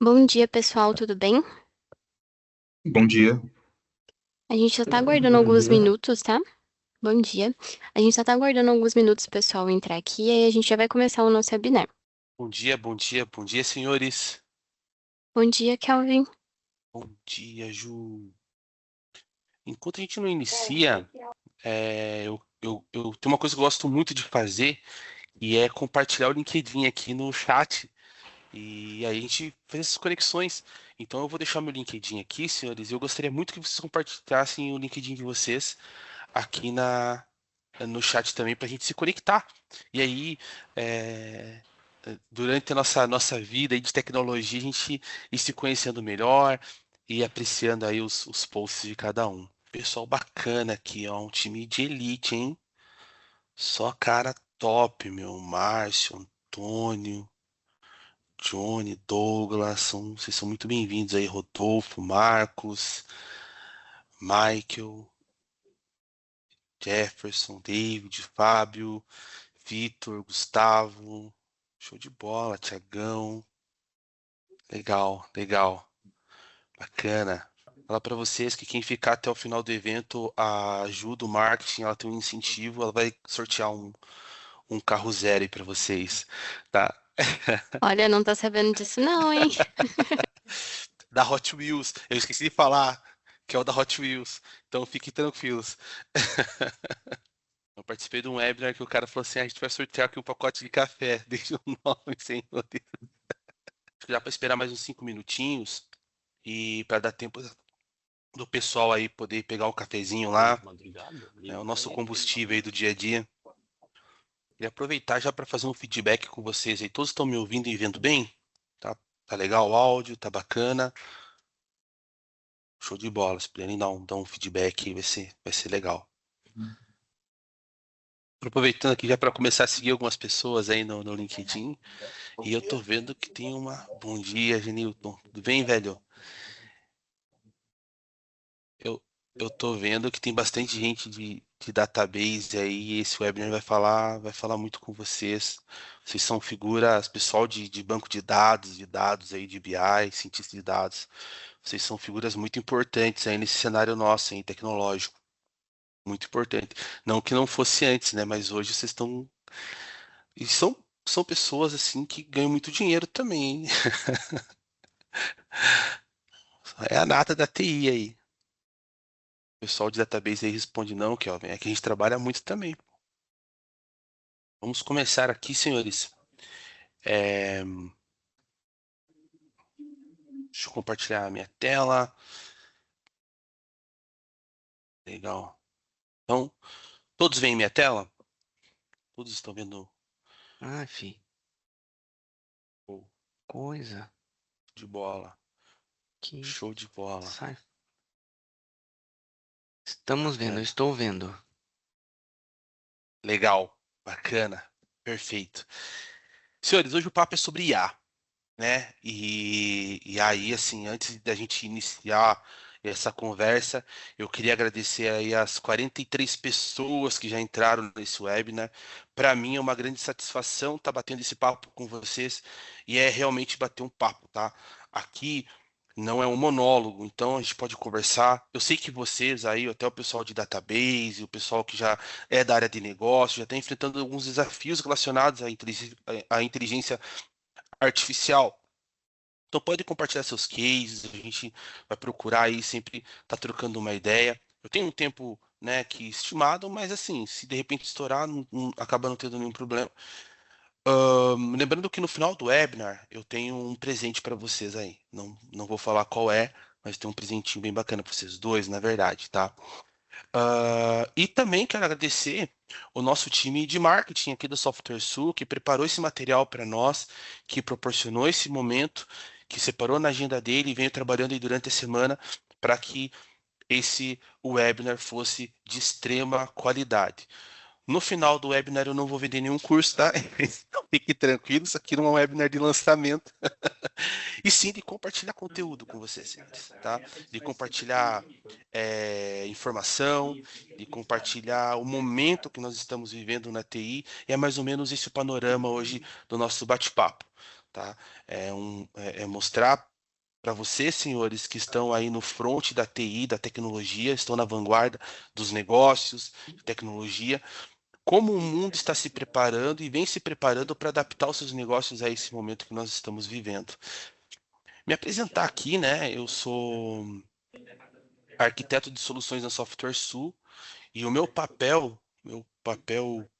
Bom dia, pessoal, tudo bem? Bom dia. A gente só tá aguardando alguns minutos, tá? Bom dia. A gente só tá aguardando alguns minutos o pessoal entrar aqui e aí a gente já vai começar o nosso webinar. Bom dia, bom dia, bom dia, senhores. Bom dia, Kelvin. Bom dia, Ju. Enquanto a gente não inicia, eu tenho uma coisa que eu gosto muito de fazer e é compartilhar o LinkedIn aqui no chat. E aí a gente faz essas conexões. Então eu vou deixar meu LinkedIn aqui, senhores. E eu gostaria muito que vocês compartilhassem o LinkedIn de vocês aqui no chat também para a gente se conectar. E aí, é, durante a nossa vida aí de tecnologia, a gente ir se conhecendo melhor e apreciando aí os posts de cada um. Pessoal bacana aqui, ó, um time de elite, hein? Só cara top, meu. Márcio, Antônio, Johnny, Douglas, vocês são muito bem-vindos aí, Rodolfo, Marcos, Michael, Jefferson, David, Fábio, Vitor, Gustavo, show de bola, Tiagão, legal, legal, bacana. Falar para vocês que quem ficar até o final do evento, a Ju do marketing, ela tem um incentivo, ela vai sortear um carro zero aí para vocês, tá? Olha, não tá sabendo disso não, hein? Da Hot Wheels, eu esqueci de falar que é o da Hot Wheels, então fiquem tranquilos. Eu participei de um webinar que o cara falou assim: a gente vai sortear aqui um pacote de café, deixa o nome sem poder. Acho que dá para esperar mais uns 5 minutinhos e para dar tempo do pessoal aí poder pegar o cafezinho lá, é o nosso combustível aí do dia a dia. E aproveitar já para fazer um feedback com vocês aí. Todos estão me ouvindo e vendo bem? Tá, tá legal o áudio, tá bacana. Show de bola. Se puderem dar um feedback aí, vai ser legal. Aproveitando aqui já para começar a seguir algumas pessoas aí no LinkedIn. E eu tô vendo que tem uma. Bom dia, Genilton. Tudo bem, velho? Eu, eu tô vendo que tem bastante gente de database aí, e esse webinar vai falar muito com vocês. Vocês são figuras, pessoal de banco de dados aí de BI, cientista de dados. Vocês são figuras muito importantes aí nesse cenário nosso, aí, tecnológico. Muito importante. Não que não fosse antes, né? Mas hoje vocês estão. E são pessoas assim que ganham muito dinheiro também, hein? É a nata da TI aí. O pessoal de database aí responde não, Kelvin. É que a gente trabalha muito também. Vamos começar aqui, senhores. É, Deixa eu compartilhar a minha tela. Legal. Então, todos veem minha tela? Todos estão vendo? Ah, fi, Show coisa de bola. que Show de bola. sai. Estamos vendo, eu Bacana. estou vendo. Legal. Bacana. Perfeito. Senhores, hoje o papo é sobre IA, né? E aí, assim, antes da gente iniciar essa conversa, eu queria agradecer aí as 43 pessoas que já entraram nesse webinar. Para mim é uma grande satisfação estar batendo esse papo com vocês e é realmente bater um papo, tá? Aqui não é um monólogo, então a gente pode conversar. Eu sei que vocês aí, até o pessoal de database, o pessoal que já é da área de negócio, já está enfrentando alguns desafios relacionados à inteligência artificial. Então pode compartilhar seus cases, a gente vai procurar aí sempre estar trocando uma ideia. Eu tenho um tempo, né, que estimado, mas assim, se de repente estourar, acaba não tendo nenhum problema. Lembrando que no final do webinar eu tenho um presente para vocês aí. Não vou falar qual é, mas tem um presentinho bem bacana para vocês dois, na verdade, tá? E também quero agradecer o nosso time de marketing aqui da Software Sul, que preparou esse material para nós, que proporcionou esse momento, que separou na agenda dele e veio trabalhando aí durante a semana para que esse webinar fosse de extrema qualidade. No final do webinar eu não vou vender nenhum curso, tá? Então fique tranquilo, isso aqui não é um webinar de lançamento. E sim de compartilhar conteúdo com vocês, senhores, tá? De compartilhar informação, de compartilhar o momento que nós estamos vivendo na TI. E é mais ou menos esse o panorama hoje do nosso bate-papo, tá? É mostrar para vocês, senhores, que estão aí no front da TI, da tecnologia, estão na vanguarda dos negócios, tecnologia, como o mundo está se preparando e vem se preparando para adaptar os seus negócios a esse momento que nós estamos vivendo. Me apresentar aqui, né? Eu sou arquiteto de soluções na Software Sul e o meu papel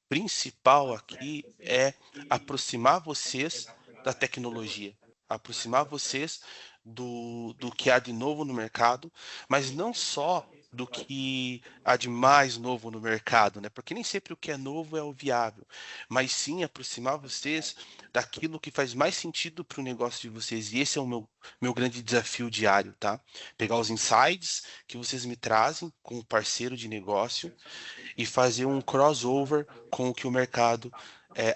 principal aqui é aproximar vocês da tecnologia, aproximar vocês do que há de novo no mercado, mas não só do que há de mais novo no mercado, né? Porque nem sempre o que é novo é o viável, mas sim aproximar vocês daquilo que faz mais sentido para o negócio de vocês. E esse é o meu grande desafio diário, tá? Pegar os insights que vocês me trazem com o parceiro de negócio e fazer um crossover com o que o mercado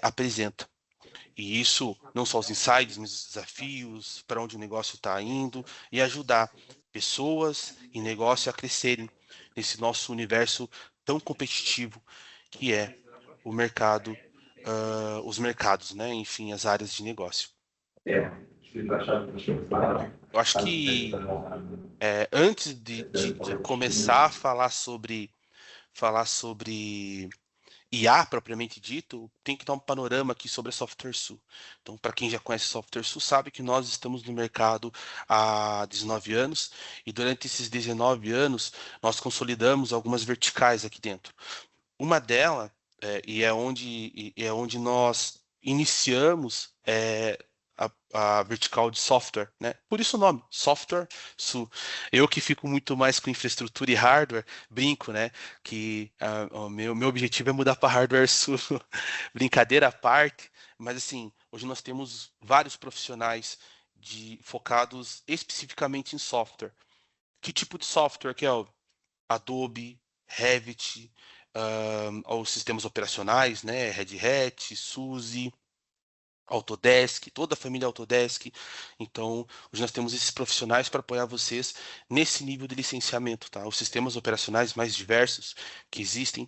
apresenta. E isso, não só os insights, mas os desafios, para onde o negócio está indo, e ajudar pessoas e negócio a crescerem nesse nosso universo tão competitivo que é o mercado, os mercados, né? Enfim, as áreas de negócio. Eu acho que antes de começar a falar sobre IA propriamente dito, tem que dar um panorama aqui sobre a Software Sul. Então, para quem já conhece a Software Sul, sabe que nós estamos no mercado há 19 anos e durante esses 19 anos nós consolidamos algumas verticais aqui dentro. Uma delas, é onde nós iniciamos a vertical de software, né? Por isso o nome, Software Sul. Eu que fico muito mais com infraestrutura e hardware, brinco, né? Que o meu objetivo é mudar para hardware Sul. Brincadeira à parte, mas assim, hoje nós temos vários profissionais focados especificamente em software. Que tipo de software, Kelvin? Adobe, Revit, os sistemas operacionais, né? Red Hat, SUSE, Autodesk, toda a família Autodesk. Então, hoje nós temos esses profissionais para apoiar vocês nesse nível de licenciamento, tá? Os sistemas operacionais mais diversos que existem.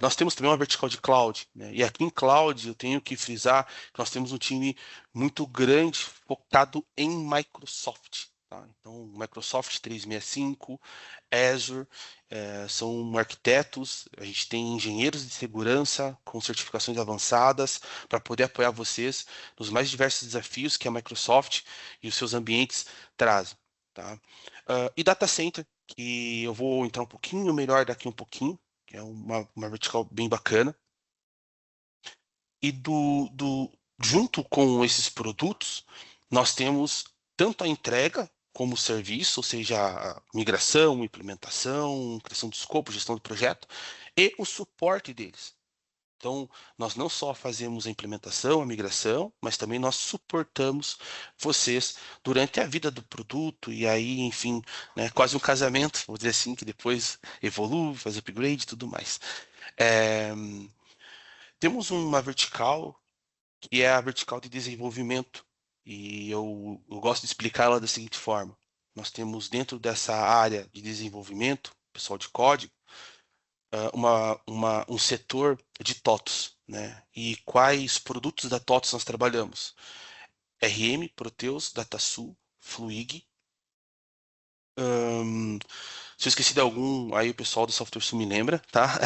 Nós temos também uma vertical de cloud, né? E aqui em cloud eu tenho que frisar que nós temos um time muito grande focado em Microsoft, tá? Então, Microsoft 365, Azure, são arquitetos, a gente tem engenheiros de segurança com certificações avançadas para poder apoiar vocês nos mais diversos desafios que a Microsoft e os seus ambientes trazem, tá? E data center, que eu vou entrar um pouquinho melhor daqui um pouquinho, que é uma vertical bem bacana. E junto com esses produtos, nós temos tanto a entrega como o serviço, ou seja, a migração, implementação, criação de escopo, gestão do projeto, e o suporte deles. Então, nós não só fazemos a implementação, a migração, mas também nós suportamos vocês durante a vida do produto e aí, enfim, né, quase um casamento, vou dizer assim, que depois evolui, faz upgrade e tudo mais. É, Temos uma vertical que é a vertical de desenvolvimento e eu gosto de explicá-la da seguinte forma. Nós temos dentro dessa área de desenvolvimento, pessoal de código, um setor de TOTOS, né? E quais produtos da TOTOS nós trabalhamos? RM, Proteus, DataSul, Fluig. Se eu esqueci de algum, aí o pessoal do Software Sul me lembra, tá?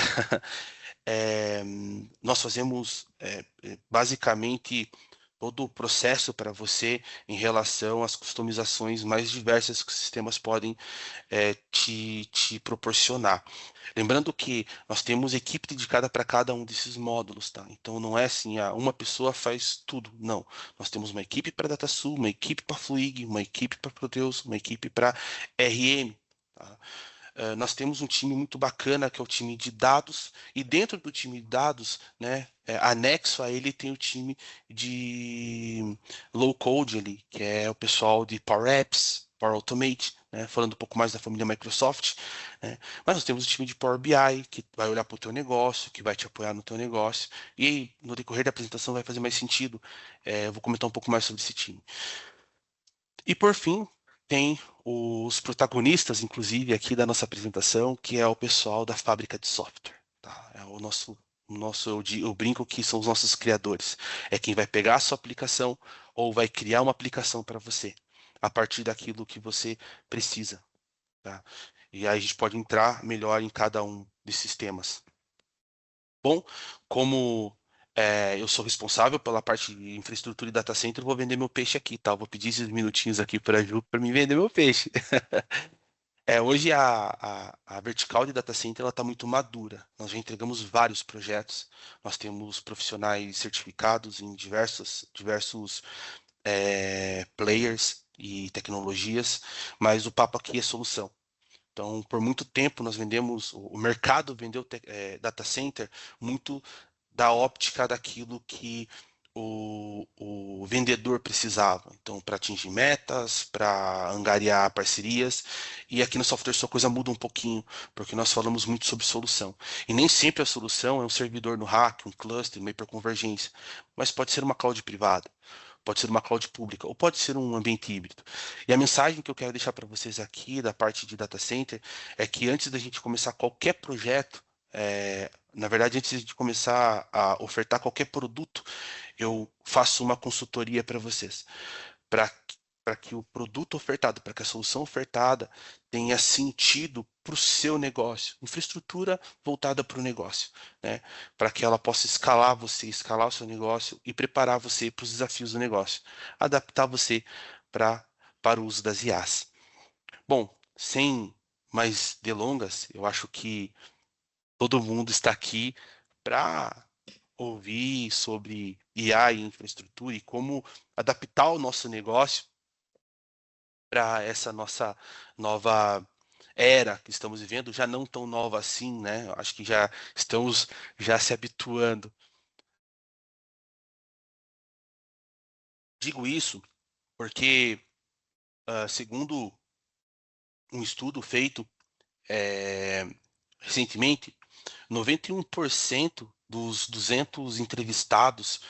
Nós fazemos basicamente todo o processo para você em relação às customizações mais diversas que os sistemas podem te proporcionar. Lembrando que nós temos equipe dedicada para cada um desses módulos, tá? Então não é assim, uma pessoa faz tudo. Não. Nós temos uma equipe para DataSul, uma equipe para Fluig, uma equipe para Proteus, uma equipe para RM. Tá? Nós temos um time muito bacana que é o time de dados, e dentro do time de dados, né, anexo a ele tem o time de low code ali, que é o pessoal de Power Apps, Power Automate, né, falando um pouco mais da família Microsoft, né, mas nós temos o time de Power BI, que vai olhar para o teu negócio, que vai te apoiar no teu negócio, e aí, no decorrer da apresentação vai fazer mais sentido, eu vou comentar um pouco mais sobre esse time. E por fim, tem os protagonistas, inclusive, aqui da nossa apresentação, que é o pessoal da fábrica de software. Tá? É eu brinco que são os nossos criadores. É quem vai pegar a sua aplicação ou vai criar uma aplicação para você. a partir daquilo que você precisa, tá? E aí a gente pode entrar melhor em cada um desses temas. Bom, como eu sou responsável pela parte de infraestrutura e data center, eu vou vender meu peixe aqui, tá? Eu vou pedir esses minutinhos aqui para a Ju para me vender meu peixe. Hoje a vertical de data center ela está muito madura. Nós já entregamos vários projetos. Nós temos profissionais certificados em diversos players e tecnologias, mas o papo aqui é solução. Então, por muito tempo nós vendemos, o mercado vendeu data center muito da óptica daquilo que o vendedor precisava. Então, para atingir metas, para angariar parcerias. E aqui no software sua coisa muda um pouquinho, porque nós falamos muito sobre solução. E nem sempre a solução é um servidor no rack, um cluster, uma hiperconvergência, mas pode ser uma cloud privada. Pode ser uma cloud pública, ou pode ser um ambiente híbrido. E a mensagem que eu quero deixar para vocês aqui, da parte de data center, é que antes da gente começar qualquer projeto, na verdade, antes de começar a ofertar qualquer produto, eu faço uma consultoria para vocês, para que o produto ofertado, para que a solução ofertada tenha sentido para o seu negócio, infraestrutura voltada para o negócio, né? Para que ela possa escalar você, escalar o seu negócio e preparar você para os desafios do negócio, adaptar você para o uso das IAs. Bom, sem mais delongas, eu acho que todo mundo está aqui para ouvir sobre IA e infraestrutura e como adaptar o nosso negócio para essa nossa nova era que estamos vivendo, já não tão nova assim, né? Acho que já estamos já se habituando. Digo isso porque, segundo um estudo feito recentemente, 91% dos 200 entrevistados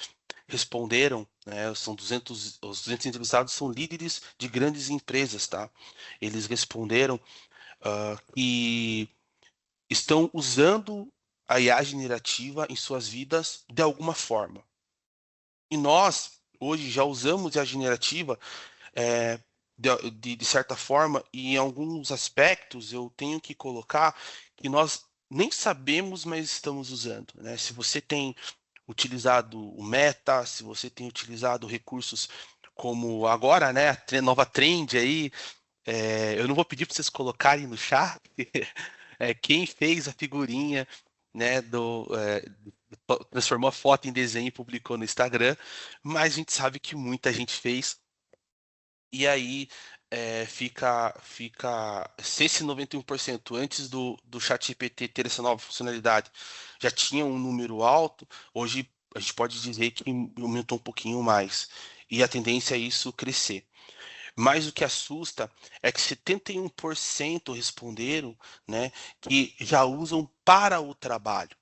responderam, né, os 200 entrevistados são líderes de grandes empresas, tá? Eles responderam que estão usando a IA generativa em suas vidas de alguma forma. E nós, hoje, já usamos a generativa é, de certa forma, e em alguns aspectos eu tenho que colocar que nós nem sabemos, mas estamos usando, né? Se você tem utilizado o Meta, se você tem utilizado recursos como agora, né, a nova trend aí, eu não vou pedir para vocês colocarem no chat quem fez a figurinha, né, transformou a foto em desenho e publicou no Instagram, mas a gente sabe que muita gente fez. E aí se esse 91% antes do ChatGPT ter essa nova funcionalidade já tinha um número alto, hoje a gente pode dizer que aumentou um pouquinho mais. E a tendência é isso crescer. Mas o que assusta é que 71% responderam, né, que já usam para o trabalho.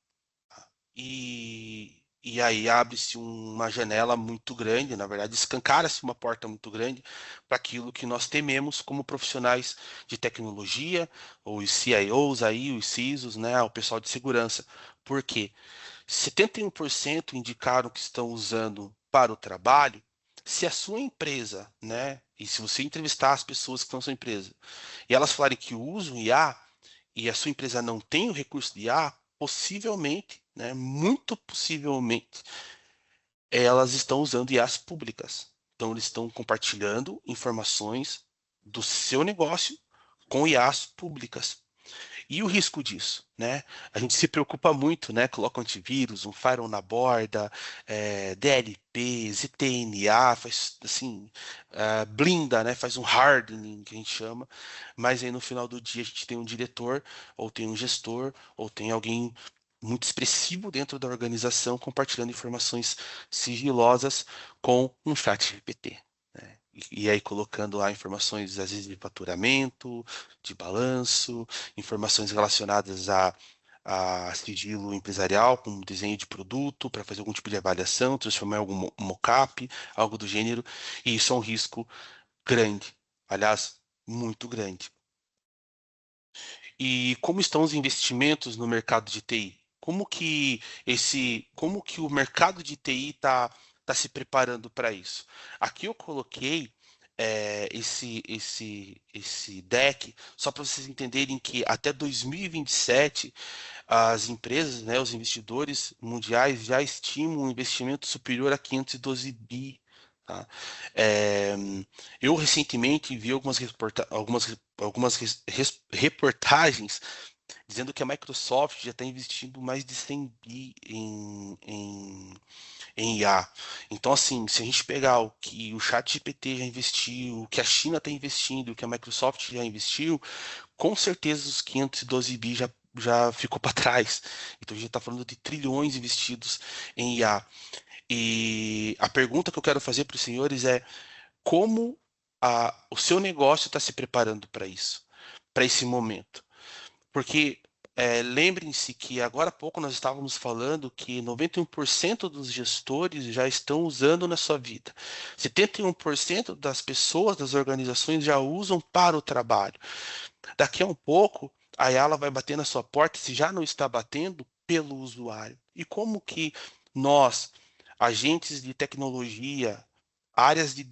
E aí abre-se uma janela muito grande, na verdade, escancara-se uma porta muito grande para aquilo que nós tememos como profissionais de tecnologia, ou os CIOs aí, os CISOs, né, o pessoal de segurança. Por quê? 71% indicaram que estão usando para o trabalho. Se a sua empresa, né, e se você entrevistar as pessoas que estão na sua empresa, e elas falarem que usam IA e a sua empresa não tem o recurso de IA, possivelmente, né, muito possivelmente, elas estão usando IAs públicas. Então, eles estão compartilhando informações do seu negócio com IAs públicas. E o risco disso, né? A gente se preocupa muito, né? Coloca um antivírus, um firewall na borda, DLP, ZTNA, faz assim, blinda, né? Faz um hardening, que a gente chama. Mas aí no final do dia a gente tem um diretor, ou tem um gestor, ou tem alguém muito expressivo dentro da organização compartilhando informações sigilosas com um chat GPT. Né? E aí colocando lá informações, às vezes, de faturamento, de balanço, informações relacionadas a sigilo empresarial, como desenho de produto, para fazer algum tipo de avaliação, transformar em algum mockup, algo do gênero, e isso é um risco grande, aliás, muito grande. E como estão os investimentos no mercado de TI? Como que o mercado de TI está se preparando para isso? Aqui eu coloquei esse deck, só para vocês entenderem que até 2027 as empresas, né, os investidores mundiais já estimam um investimento superior a 512 bi. Tá? É, eu recentemente vi reportagens dizendo que a Microsoft já está investindo mais de 100 bi em IA. Então, assim, se a gente pegar o que o ChatGPT já investiu, o que a China está investindo, o que a Microsoft já investiu, com certeza os 512 bi já ficou para trás. Então, a gente está falando de trilhões investidos em IA. E a pergunta que eu quero fazer para os senhores é como o seu negócio está se preparando para isso, para esse momento? Porque lembrem-se que agora há pouco nós estávamos falando que 91% dos gestores já estão usando na sua vida. 71% das pessoas, das organizações já usam para o trabalho. Daqui a um pouco, a Yala vai bater na sua porta, se já não está batendo, pelo usuário. E como que nós, agentes de tecnologia, áreas de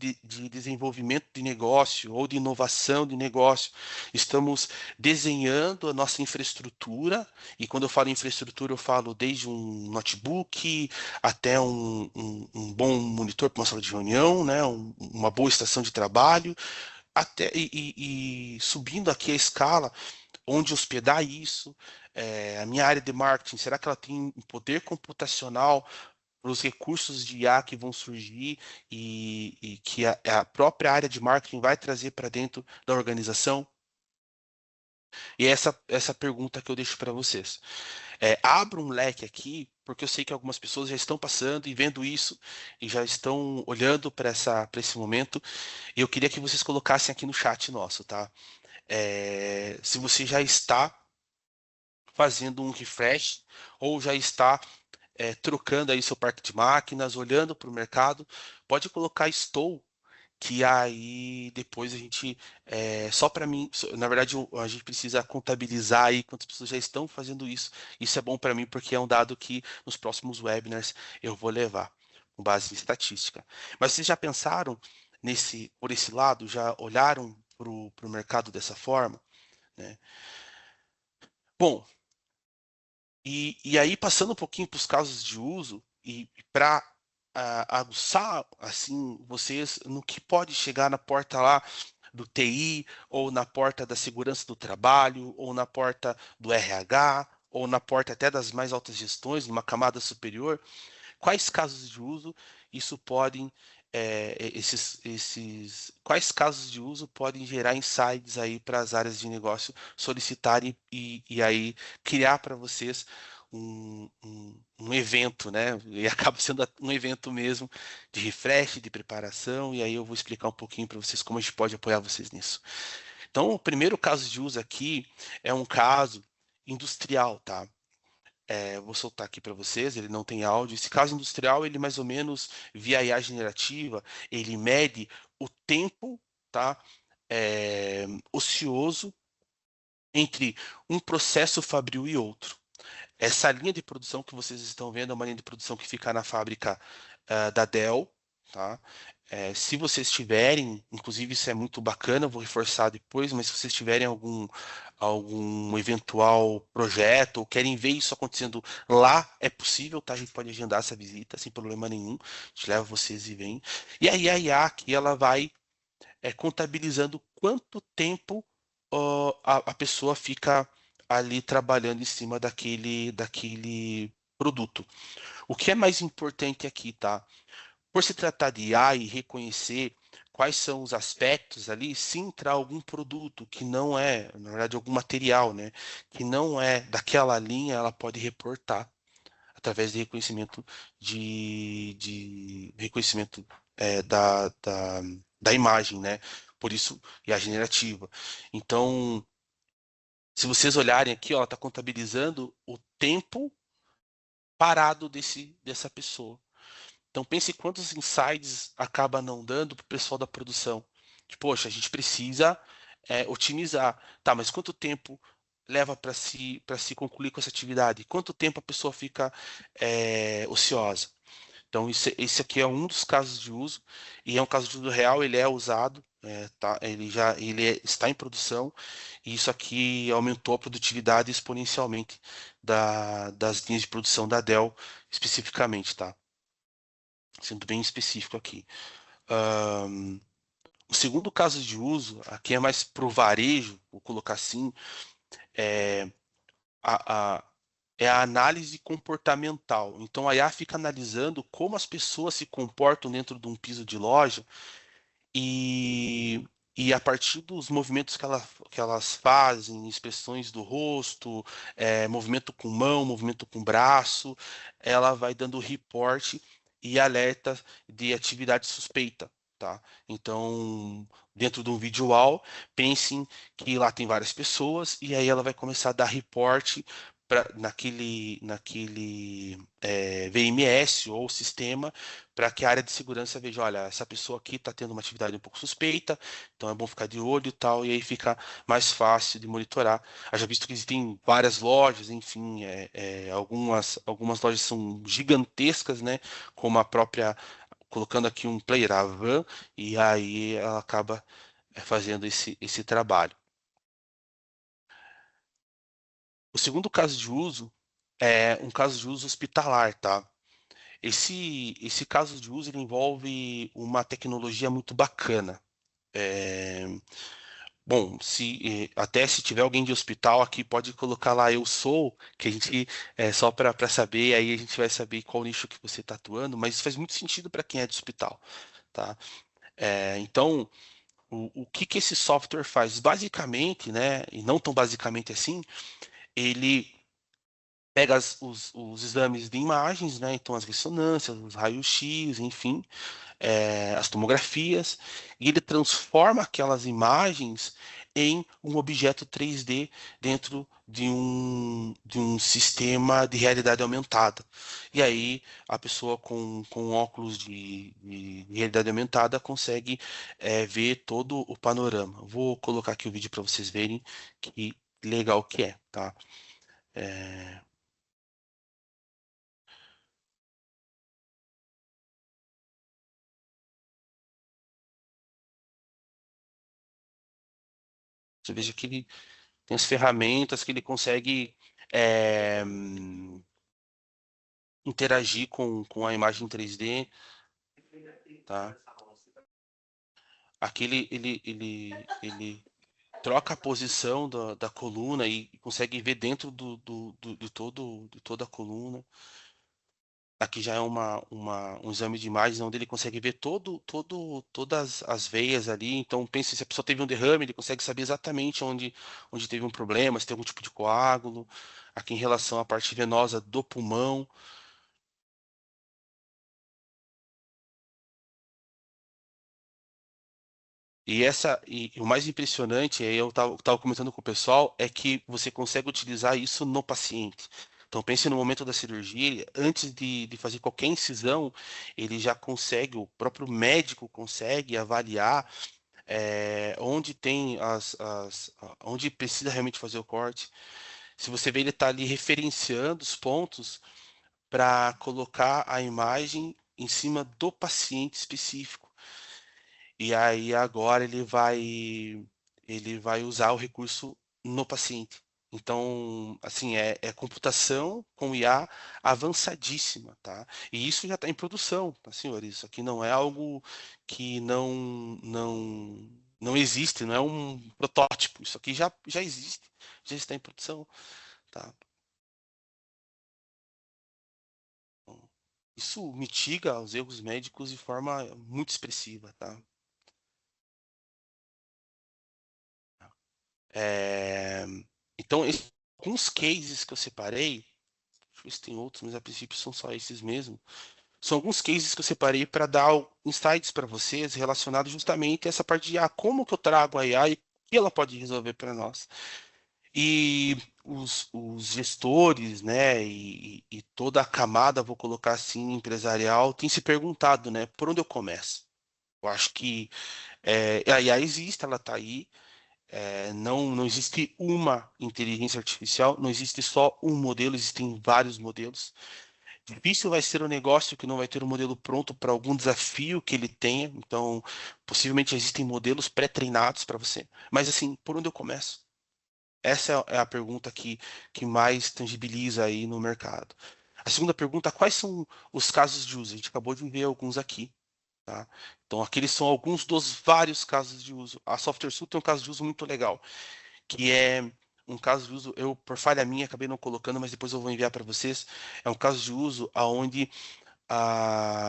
desenvolvimento de negócio ou de inovação de negócio, estamos desenhando a nossa infraestrutura, e quando eu falo infraestrutura, eu falo desde um notebook até um bom monitor para uma sala de reunião, né, uma boa estação de trabalho, até e subindo aqui a escala, onde hospedar isso, a minha área de marketing, será que ela tem um poder computacional para os recursos de IA que vão surgir e que a própria área de marketing vai trazer para dentro da organização? E essa pergunta que eu deixo para vocês. Abra um leque aqui, porque eu sei que algumas pessoas já estão passando e vendo isso e já estão olhando para esse momento. E eu queria que vocês colocassem aqui no chat nosso, tá? Se você já está fazendo um refresh ou já está trocando aí seu parque de máquinas, olhando para o mercado, pode colocar estou, que aí depois a gente, só para mim, na verdade a gente precisa contabilizar aí quantas pessoas já estão fazendo isso. Isso é bom para mim porque é um dado que nos próximos webinars eu vou levar, com base em estatística. Mas vocês já pensaram por esse lado, já olharam para o mercado dessa forma, né? Bom, e aí, passando um pouquinho para os casos de uso, e para aguçar assim, vocês no que pode chegar na porta lá do TI, ou na porta da segurança do trabalho, ou na porta do RH, ou na porta até das mais altas gestões, numa camada superior, quais casos de uso isso podem, quais casos de uso podem gerar insights aí para as áreas de negócio solicitarem e aí criar para vocês um evento, né? E acaba sendo um evento mesmo de refresh, de preparação, e aí eu vou explicar um pouquinho para vocês como a gente pode apoiar vocês nisso. Então, o primeiro caso de uso aqui é um caso industrial, tá? Vou soltar aqui para vocês, ele não tem áudio. Esse caso industrial, ele mais ou menos, via IA generativa, ele mede o tempo, tá? Ocioso entre um processo fabril e outro. Essa linha de produção que vocês estão vendo é uma linha de produção que fica na fábrica da Dell, tá? Se vocês tiverem, inclusive isso é muito bacana, eu vou reforçar depois, mas se vocês tiverem algum eventual projeto ou querem ver isso acontecendo lá, é possível, tá? A gente pode agendar essa visita sem problema nenhum. A gente leva vocês e vem. E aí a IA aqui ela vai contabilizando quanto tempo a pessoa fica ali trabalhando em cima daquele produto. O que é mais importante aqui, tá? Por se tratar de IA e reconhecer quais são os aspectos ali, se entrar algum produto que não é, na verdade, algum material, né, que não é daquela linha, ela pode reportar através de reconhecimento de reconhecimento da imagem, né? Por isso, e a generativa. Então, se vocês olharem aqui, ó, ela está contabilizando o tempo parado dessa pessoa. Então pense quantos insights acaba não dando para o pessoal da produção. Que, poxa, a gente precisa otimizar. Tá, mas quanto tempo leva para se concluir com essa atividade? Quanto tempo a pessoa fica ociosa? Então esse aqui é um dos casos de uso e é um caso de uso real. Ele é usado Está em produção, e isso aqui aumentou a produtividade exponencialmente das linhas de produção da Dell, especificamente, tá? Sendo bem específico aqui. O segundo caso de uso, aqui é mais para o varejo, vou colocar assim, é a, é a análise comportamental. Então a IA fica analisando como as pessoas se comportam dentro de um piso de loja e, e a partir dos movimentos que elas fazem, expressões do rosto, movimento com mão, movimento com braço, ela vai dando reporte e alerta de atividade suspeita. Tá? Então, dentro de um visual, pensem que lá tem várias pessoas e aí ela vai começar a dar reporte naquele VMS ou sistema para que a área de segurança veja, olha, essa pessoa aqui está tendo uma atividade um pouco suspeita, então é bom ficar de olho e tal, e aí fica mais fácil de monitorar. Haja visto que existem várias lojas, enfim, algumas lojas são gigantescas, né, como a própria, colocando aqui um player, a Van, e aí ela acaba fazendo esse trabalho. O segundo caso de uso é um caso de uso hospitalar, tá? Esse caso de uso ele envolve uma tecnologia muito bacana. É, Bom, até se tiver alguém de hospital aqui, pode colocar lá eu sou, que a gente só para saber, aí a gente vai saber qual nicho que você está atuando, mas isso faz muito sentido para quem é de hospital, tá? Então, o que que esse software faz? Basicamente, né, e não tão basicamente assim, ele pega os exames de imagens, né? Então as ressonâncias, os raios-x, enfim, as tomografias, e ele transforma aquelas imagens em um objeto 3D dentro de um sistema de realidade aumentada. E aí a pessoa com óculos de realidade aumentada consegue ver todo o panorama. Vou colocar aqui o vídeo para vocês verem que legal que é, tá? É, Você veja que ele tem as ferramentas que ele consegue é, interagir com a imagem 3D, tá? Aqui ele troca a posição da coluna e consegue ver dentro de toda a coluna. Aqui já é um exame de imagens onde ele consegue ver todas as veias ali. Então, pense se a pessoa teve um derrame, ele consegue saber exatamente onde teve um problema, se tem algum tipo de coágulo. Aqui em relação à parte venosa do pulmão. E o mais impressionante, aí eu estava comentando com o pessoal, é que você consegue utilizar isso no paciente. Então pense no momento da cirurgia, antes de fazer qualquer incisão, ele já consegue, o próprio médico consegue avaliar onde tem onde precisa realmente fazer o corte. Se você vê, ele está ali referenciando os pontos para colocar a imagem em cima do paciente específico. E aí agora ele vai usar o recurso no paciente. Então, assim, é computação com IA avançadíssima, tá? E isso já está em produção, tá, senhores? Isso aqui não é algo que não existe, não é um protótipo. Isso aqui já existe, já está em produção, tá? Então, isso mitiga os erros médicos de forma muito expressiva, tá? É, Então, alguns cases que eu separei, deixa eu ver se tem outros, mas a princípio são só esses mesmo. São alguns cases que eu separei para dar insights para vocês relacionados justamente a essa parte de como que eu trago a IA e o que ela pode resolver para nós. E os gestores, né, e toda a camada, vou colocar assim, empresarial, tem se perguntado, né, por onde eu começo? Eu acho que a IA existe, ela está aí. Não existe uma inteligência artificial, não existe só um modelo, existem vários modelos Difícil vai ser o negócio que não vai ter um modelo pronto para algum desafio que ele tenha. Então, possivelmente existem modelos pré-treinados para você. Mas assim, por onde eu começo? Essa é a pergunta que mais tangibiliza aí no mercado. A segunda pergunta, quais são os casos de uso? A gente acabou de ver alguns aqui, tá? Então, aqueles são alguns dos vários casos de uso. A SoftwareSul tem um caso de uso muito legal, que é um caso de uso, eu, por falha minha, acabei não colocando, mas depois eu vou enviar para vocês. É um caso de uso onde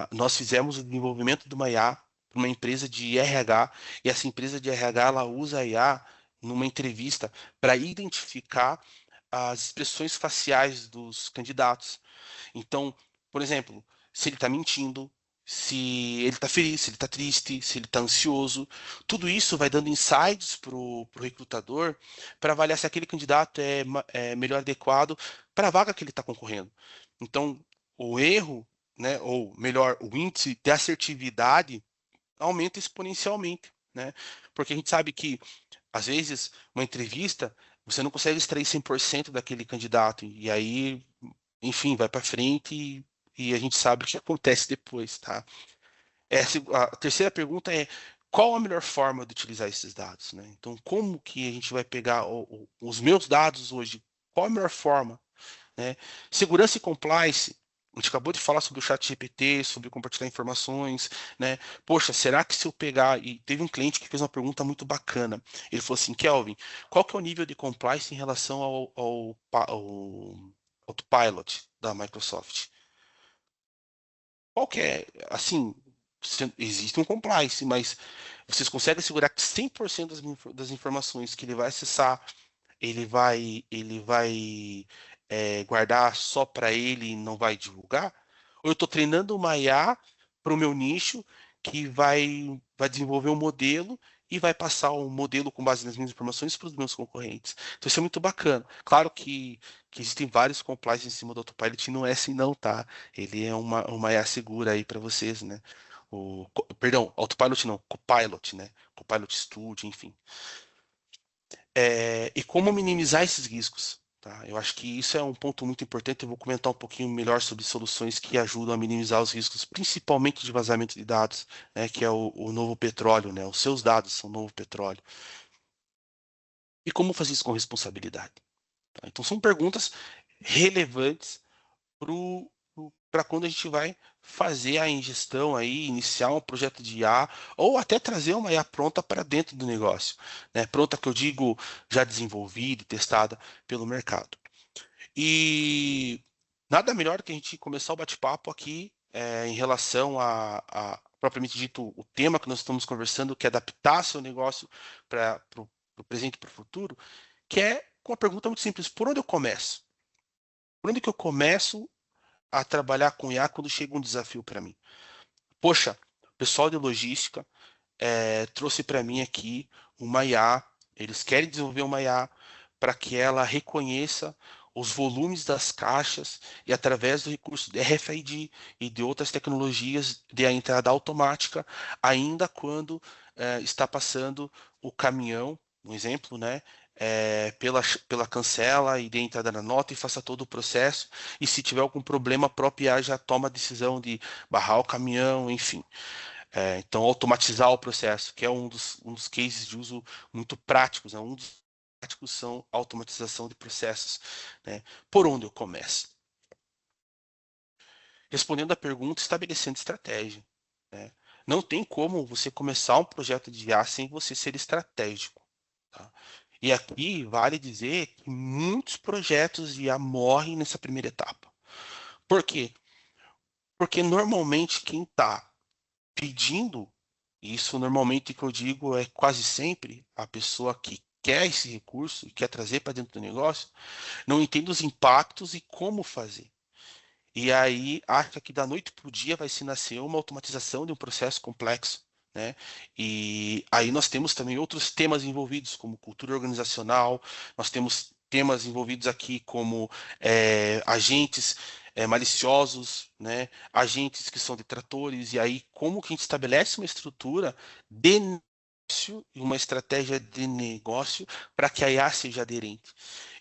nós fizemos o desenvolvimento de uma IA para uma empresa de RH, e essa empresa de RH ela usa a IA numa entrevista para identificar as expressões faciais dos candidatos. Então, por exemplo, se ele está mentindo, se ele está feliz, se ele está triste, se ele está ansioso, tudo isso vai dando insights para o recrutador para avaliar se aquele candidato é melhor adequado para a vaga que ele está concorrendo. Então, o erro, né, ou melhor, o índice de assertividade aumenta exponencialmente, né? Porque a gente sabe que, às vezes, uma entrevista, você não consegue extrair 100% daquele candidato, e aí enfim, vai para frente e a gente sabe o que acontece depois, tá? A terceira pergunta é qual a melhor forma de utilizar esses dados, né? Então, como que a gente vai pegar os meus dados hoje? Qual a melhor forma, né? Segurança e compliance. A gente acabou de falar sobre o chat GPT, sobre compartilhar informações, né? Poxa, será que se eu pegar... E teve um cliente que fez uma pergunta muito bacana. Ele falou assim, Kelvin, qual que é o nível de compliance em relação ao Autopilot da Microsoft? Qual que é? Assim, existe um compliance, mas vocês conseguem assegurar que 100% das informações que ele vai acessar, ele vai guardar só para ele e não vai divulgar? Ou eu estou treinando uma IA para o meu nicho que vai desenvolver um modelo e vai passar um modelo com base nas minhas informações para os meus concorrentes? Então isso é muito bacana. Claro que existem vários compliance em cima do Autopilot e não é assim não, tá? Ele é uma IA segura aí para vocês, né? Perdão, Autopilot não, Copilot, né? Copilot Studio, enfim. E como minimizar esses riscos, tá? Eu acho que isso é um ponto muito importante. Eu vou comentar um pouquinho melhor sobre soluções que ajudam a minimizar os riscos, principalmente de vazamento de dados, né? Que é o novo petróleo, né? Os seus dados são o novo petróleo. E como fazer isso com responsabilidade? Tá? Então são perguntas relevantes para quando a gente vai fazer a ingestão aí, iniciar um projeto de IA, ou até trazer uma IA pronta para dentro do negócio, né? Pronta que eu digo já desenvolvida e testada pelo mercado. E nada melhor que a gente começar o bate-papo aqui em relação propriamente dito, o tema que nós estamos conversando, que é adaptar seu negócio para o presente e para o futuro, que é com uma pergunta muito simples: por onde eu começo? Por onde que eu começo a trabalhar com IA quando chega um desafio para mim? Poxa, o pessoal de logística trouxe para mim aqui uma IA. Eles querem desenvolver uma IA para que ela reconheça os volumes das caixas e através do recurso de RFID e de outras tecnologias de a entrada automática, ainda quando está passando o caminhão, um exemplo, né? Pela cancela e dê entrada na nota e faça todo o processo. E se tiver algum problema, a própria IA já toma a decisão de barrar o caminhão, enfim. Então, automatizar o processo, que é um dos cases de uso muito práticos, né? Um dos práticos são a automatização de processos, né? Por onde eu começo? Respondendo à pergunta, estabelecendo estratégia, né? Não tem como você começar um projeto de IA sem você ser estratégico, tá? E aqui vale dizer que muitos projetos de IA morrem nessa primeira etapa. Por quê? Porque normalmente quem está pedindo, isso normalmente que eu digo é quase sempre a pessoa que quer esse recurso e quer trazer para dentro do negócio, não entende os impactos e como fazer. E aí acha que da noite para o dia vai se nascer uma automatização de um processo complexo, né? E aí nós temos também outros temas envolvidos, como cultura organizacional, nós temos temas envolvidos aqui como agentes maliciosos, né? Agentes que são detratores, e aí como que a gente estabelece uma estrutura de negócio e uma estratégia de negócio para que a IA seja aderente.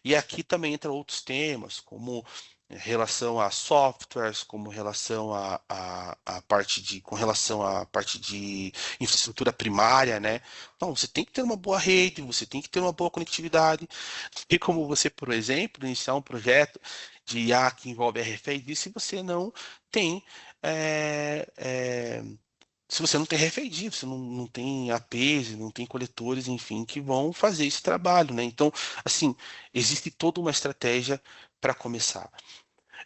E aqui também entram outros temas, como relação a softwares, como relação a parte de, com relação à parte de infraestrutura primária, né? Então, você tem que ter uma boa rede, você tem que ter uma boa conectividade. E como você, por exemplo, iniciar um projeto de IA que envolve RFID, se você não tem é, é, se você não tem RFID, você não tem APs, não tem coletores, enfim, que vão fazer esse trabalho, né? Então, assim, existe toda uma estratégia para começar.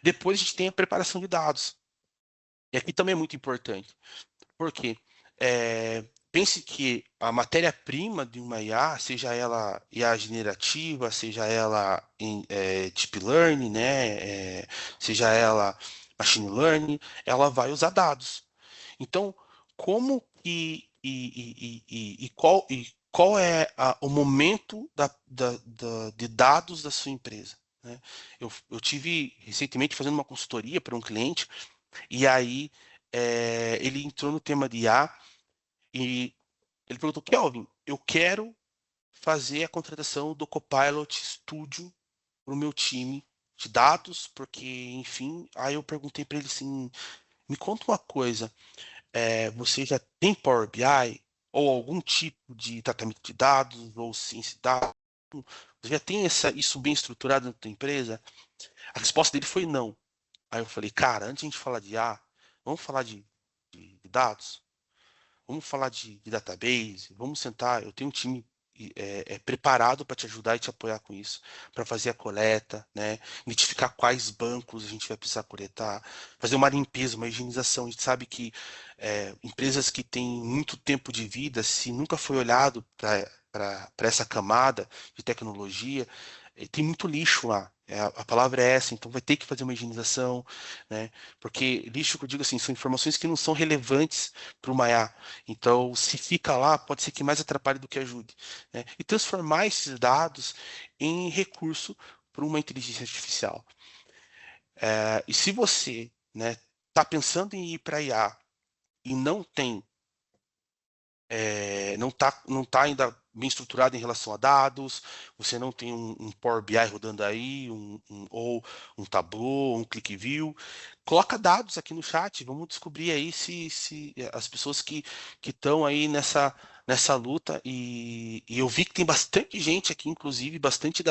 Depois a gente tem a preparação de dados. E aqui também é muito importante, porque pense que a matéria-prima de uma IA, seja ela IA generativa, seja ela deep learning, né, seja ela machine learning, ela vai usar dados. Então, como qual é o momento de dados da sua empresa? Né? Eu tive recentemente fazendo uma consultoria para um cliente e aí ele entrou no tema de IA e ele perguntou, Kelvin, eu quero fazer a contratação do Copilot Studio para o meu time de dados, porque, enfim, aí eu perguntei para ele assim, me conta uma coisa, você já tem Power BI ou algum tipo de tratamento de dados ou ciência de dados? Você já tem isso bem estruturado na tua empresa? A resposta dele foi não. Aí eu falei, cara, antes de a gente falar de IA, vamos falar de dados? Vamos falar de database? Vamos sentar. Eu tenho um time preparado para te ajudar e te apoiar com isso, para fazer a coleta, né? Identificar quais bancos a gente vai precisar coletar, fazer uma limpeza, uma higienização. A gente sabe que empresas que têm muito tempo de vida, se nunca foi olhado para essa camada de tecnologia, tem muito lixo lá. A palavra é essa, então vai ter que fazer uma higienização, né? Porque lixo, que eu digo assim, são informações que não são relevantes para o Maiá. Então, se fica lá, pode ser que mais atrapalhe do que ajude, né? E transformar esses dados em recurso para uma inteligência artificial. E se você, né, está pensando em ir para IA e não tá ainda bem estruturado em relação a dados, você não tem um Power BI rodando aí, ou um Tableau, um ClickView, coloca dados aqui no chat, vamos descobrir aí se as pessoas que estão aí nessa luta, e eu vi que tem bastante gente aqui, inclusive bastante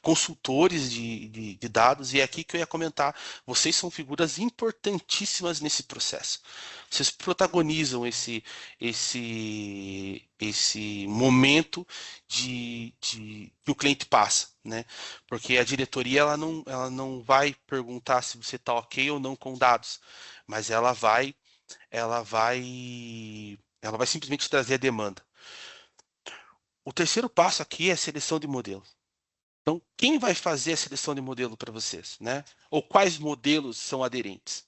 consultores de dados, e é aqui que eu ia comentar, vocês são figuras importantíssimas nesse processo. Vocês protagonizam esse momento que o cliente passa, né? Porque a diretoria ela não vai perguntar se você está ok ou não com dados, mas ela vai simplesmente trazer a demanda. O terceiro passo aqui é a seleção de modelos. Então, quem vai fazer a seleção de modelo para vocês, né? Ou quais modelos são aderentes?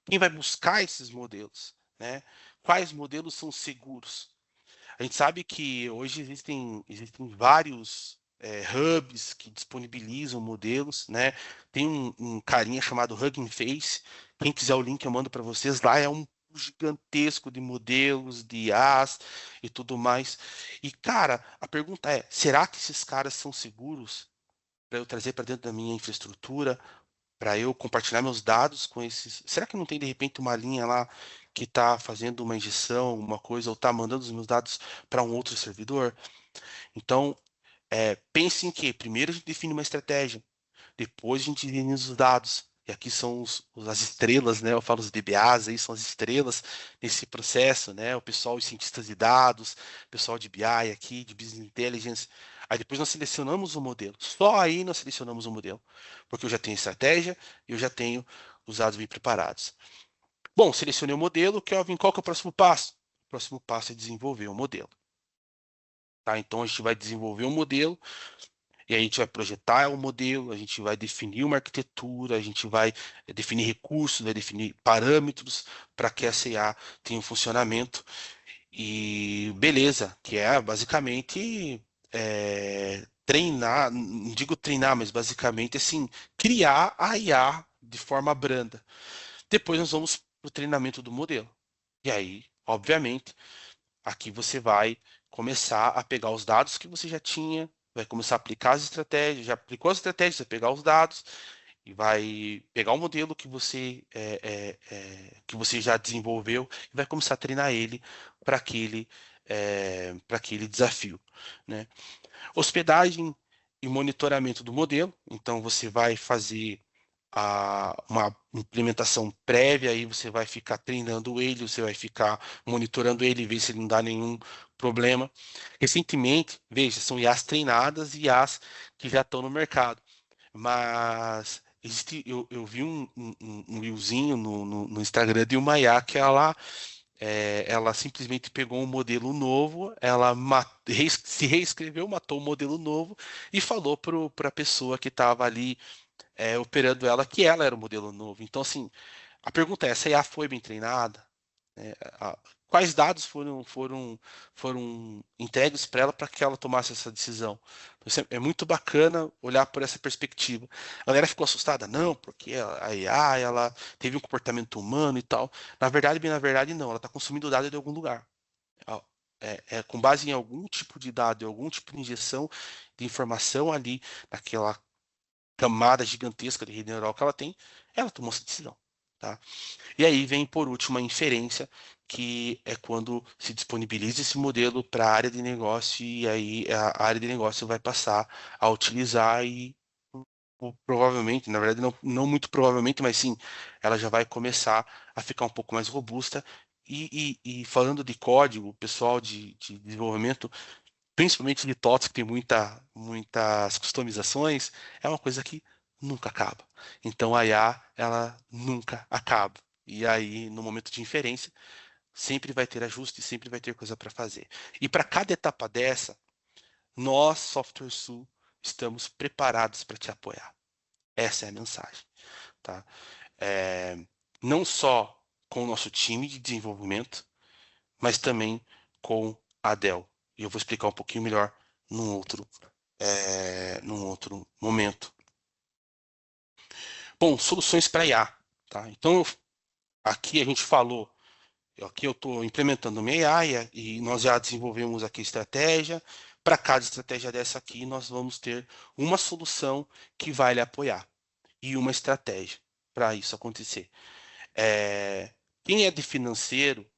Quem vai buscar esses modelos, né? Quais modelos são seguros? A gente sabe que hoje existem vários hubs que disponibilizam modelos, né? Tem um carinha chamado Hugging Face. Quem quiser o link eu mando para vocês. Lá é um gigantesco de modelos, de IAs e tudo mais. E cara, a pergunta é: será que esses caras são seguros para eu trazer para dentro da minha infraestrutura? Para eu compartilhar meus dados com esses. Será que não tem de repente uma linha lá que está fazendo uma injeção, uma coisa, ou está mandando os meus dados para um outro servidor? Então, pense em que primeiro a gente define uma estratégia, depois a gente define os dados. E aqui são as estrelas, né? Eu falo os DBAs, aí são as estrelas nesse processo, né? O pessoal, os cientistas de dados, o pessoal de BI aqui, de Business Intelligence. Aí depois nós selecionamos o modelo. Só aí nós selecionamos o modelo. Porque eu já tenho estratégia e eu já tenho os dados bem preparados. Bom, selecionei o modelo, Kelvin, qual que é o próximo passo? O próximo passo é desenvolver o modelo. Tá? Então a gente vai desenvolver um modelo e a gente vai projetar o modelo, a gente vai definir uma arquitetura, a gente vai definir recursos, vai definir parâmetros para que essa IA tenha um funcionamento. E beleza, que é basicamente treinar, não digo treinar, mas basicamente assim, criar a IA de forma branda. Depois nós vamos para o treinamento do modelo. E aí, obviamente, aqui você vai começar a pegar os dados que você já tinha, vai começar a aplicar as estratégias, já aplicou as estratégias, vai pegar os dados e e vai pegar o modelo que você já desenvolveu e vai começar a treinar ele para aquele desafio, né? Hospedagem e monitoramento do modelo. Então, você vai fazer uma implementação prévia, aí você vai ficar treinando ele, você vai ficar monitorando ele, ver se ele não dá nenhum problema. Recentemente, veja, são IAs treinadas e IAs que já estão no mercado. Mas eu vi um reelzinho no Instagram de uma IA que ela simplesmente pegou um modelo novo, se reescreveu, matou o modelo novo e falou para a pessoa que estava ali operando ela que ela era o modelo novo. Então, assim, a pergunta é: essa IA foi bem treinada? É, a- Quais dados foram entregues para ela para que ela tomasse essa decisão? Então, é muito bacana olhar por essa perspectiva. A galera ficou assustada, não, porque a IA ela teve um comportamento humano e tal. Na verdade, não. Ela está consumindo dado de algum lugar. Ela- com base em algum tipo de dado, em algum tipo de injeção de informação ali naquela camada gigantesca de rede neural que ela tem, ela tomou essa decisão. Tá? E aí vem, por último, a inferência, que é quando se disponibiliza esse modelo para a área de negócio, e aí a área de negócio vai passar a utilizar e provavelmente, na verdade, não muito provavelmente, mas sim, ela já vai começar a ficar um pouco mais robusta. E falando de código, o pessoal de desenvolvimento, principalmente de TOTS, que tem muitas customizações, é uma coisa que nunca acaba. Então a IA, ela nunca acaba. E aí, no momento de inferência, sempre vai ter ajuste, sempre vai ter coisa para fazer. E para cada etapa dessa, nós, Software Sul, estamos preparados para te apoiar. Essa é a mensagem, tá? É, não só com o nosso time de desenvolvimento, mas também com a Dell. E eu vou explicar um pouquinho melhor num outro momento. Bom, soluções para IA. Tá? Então, aqui a gente falou, aqui eu estou implementando minha IA e nós já desenvolvemos aqui estratégia. Para cada estratégia dessa aqui, nós vamos ter uma solução que vai lhe apoiar e uma estratégia para isso acontecer. Quem é de financeiro,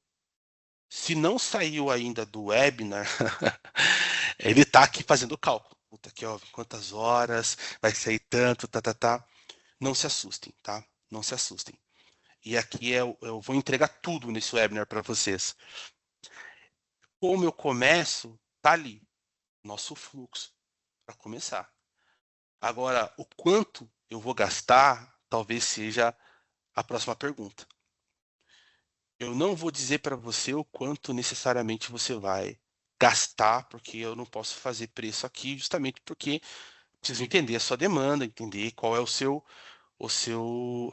se não saiu ainda do webinar, ele está aqui fazendo o cálculo. Puta, aqui, ó, quantas horas, vai sair tanto, tá. Não se assustem, tá? Não se assustem. E aqui eu vou entregar tudo nesse webinar para vocês. Como eu começo, tá ali, nosso fluxo, para começar. Agora, o quanto eu vou gastar, talvez seja a próxima pergunta. Eu não vou dizer para você o quanto necessariamente você vai gastar, porque eu não posso fazer preço aqui, justamente porque preciso entender a sua demanda, entender qual é a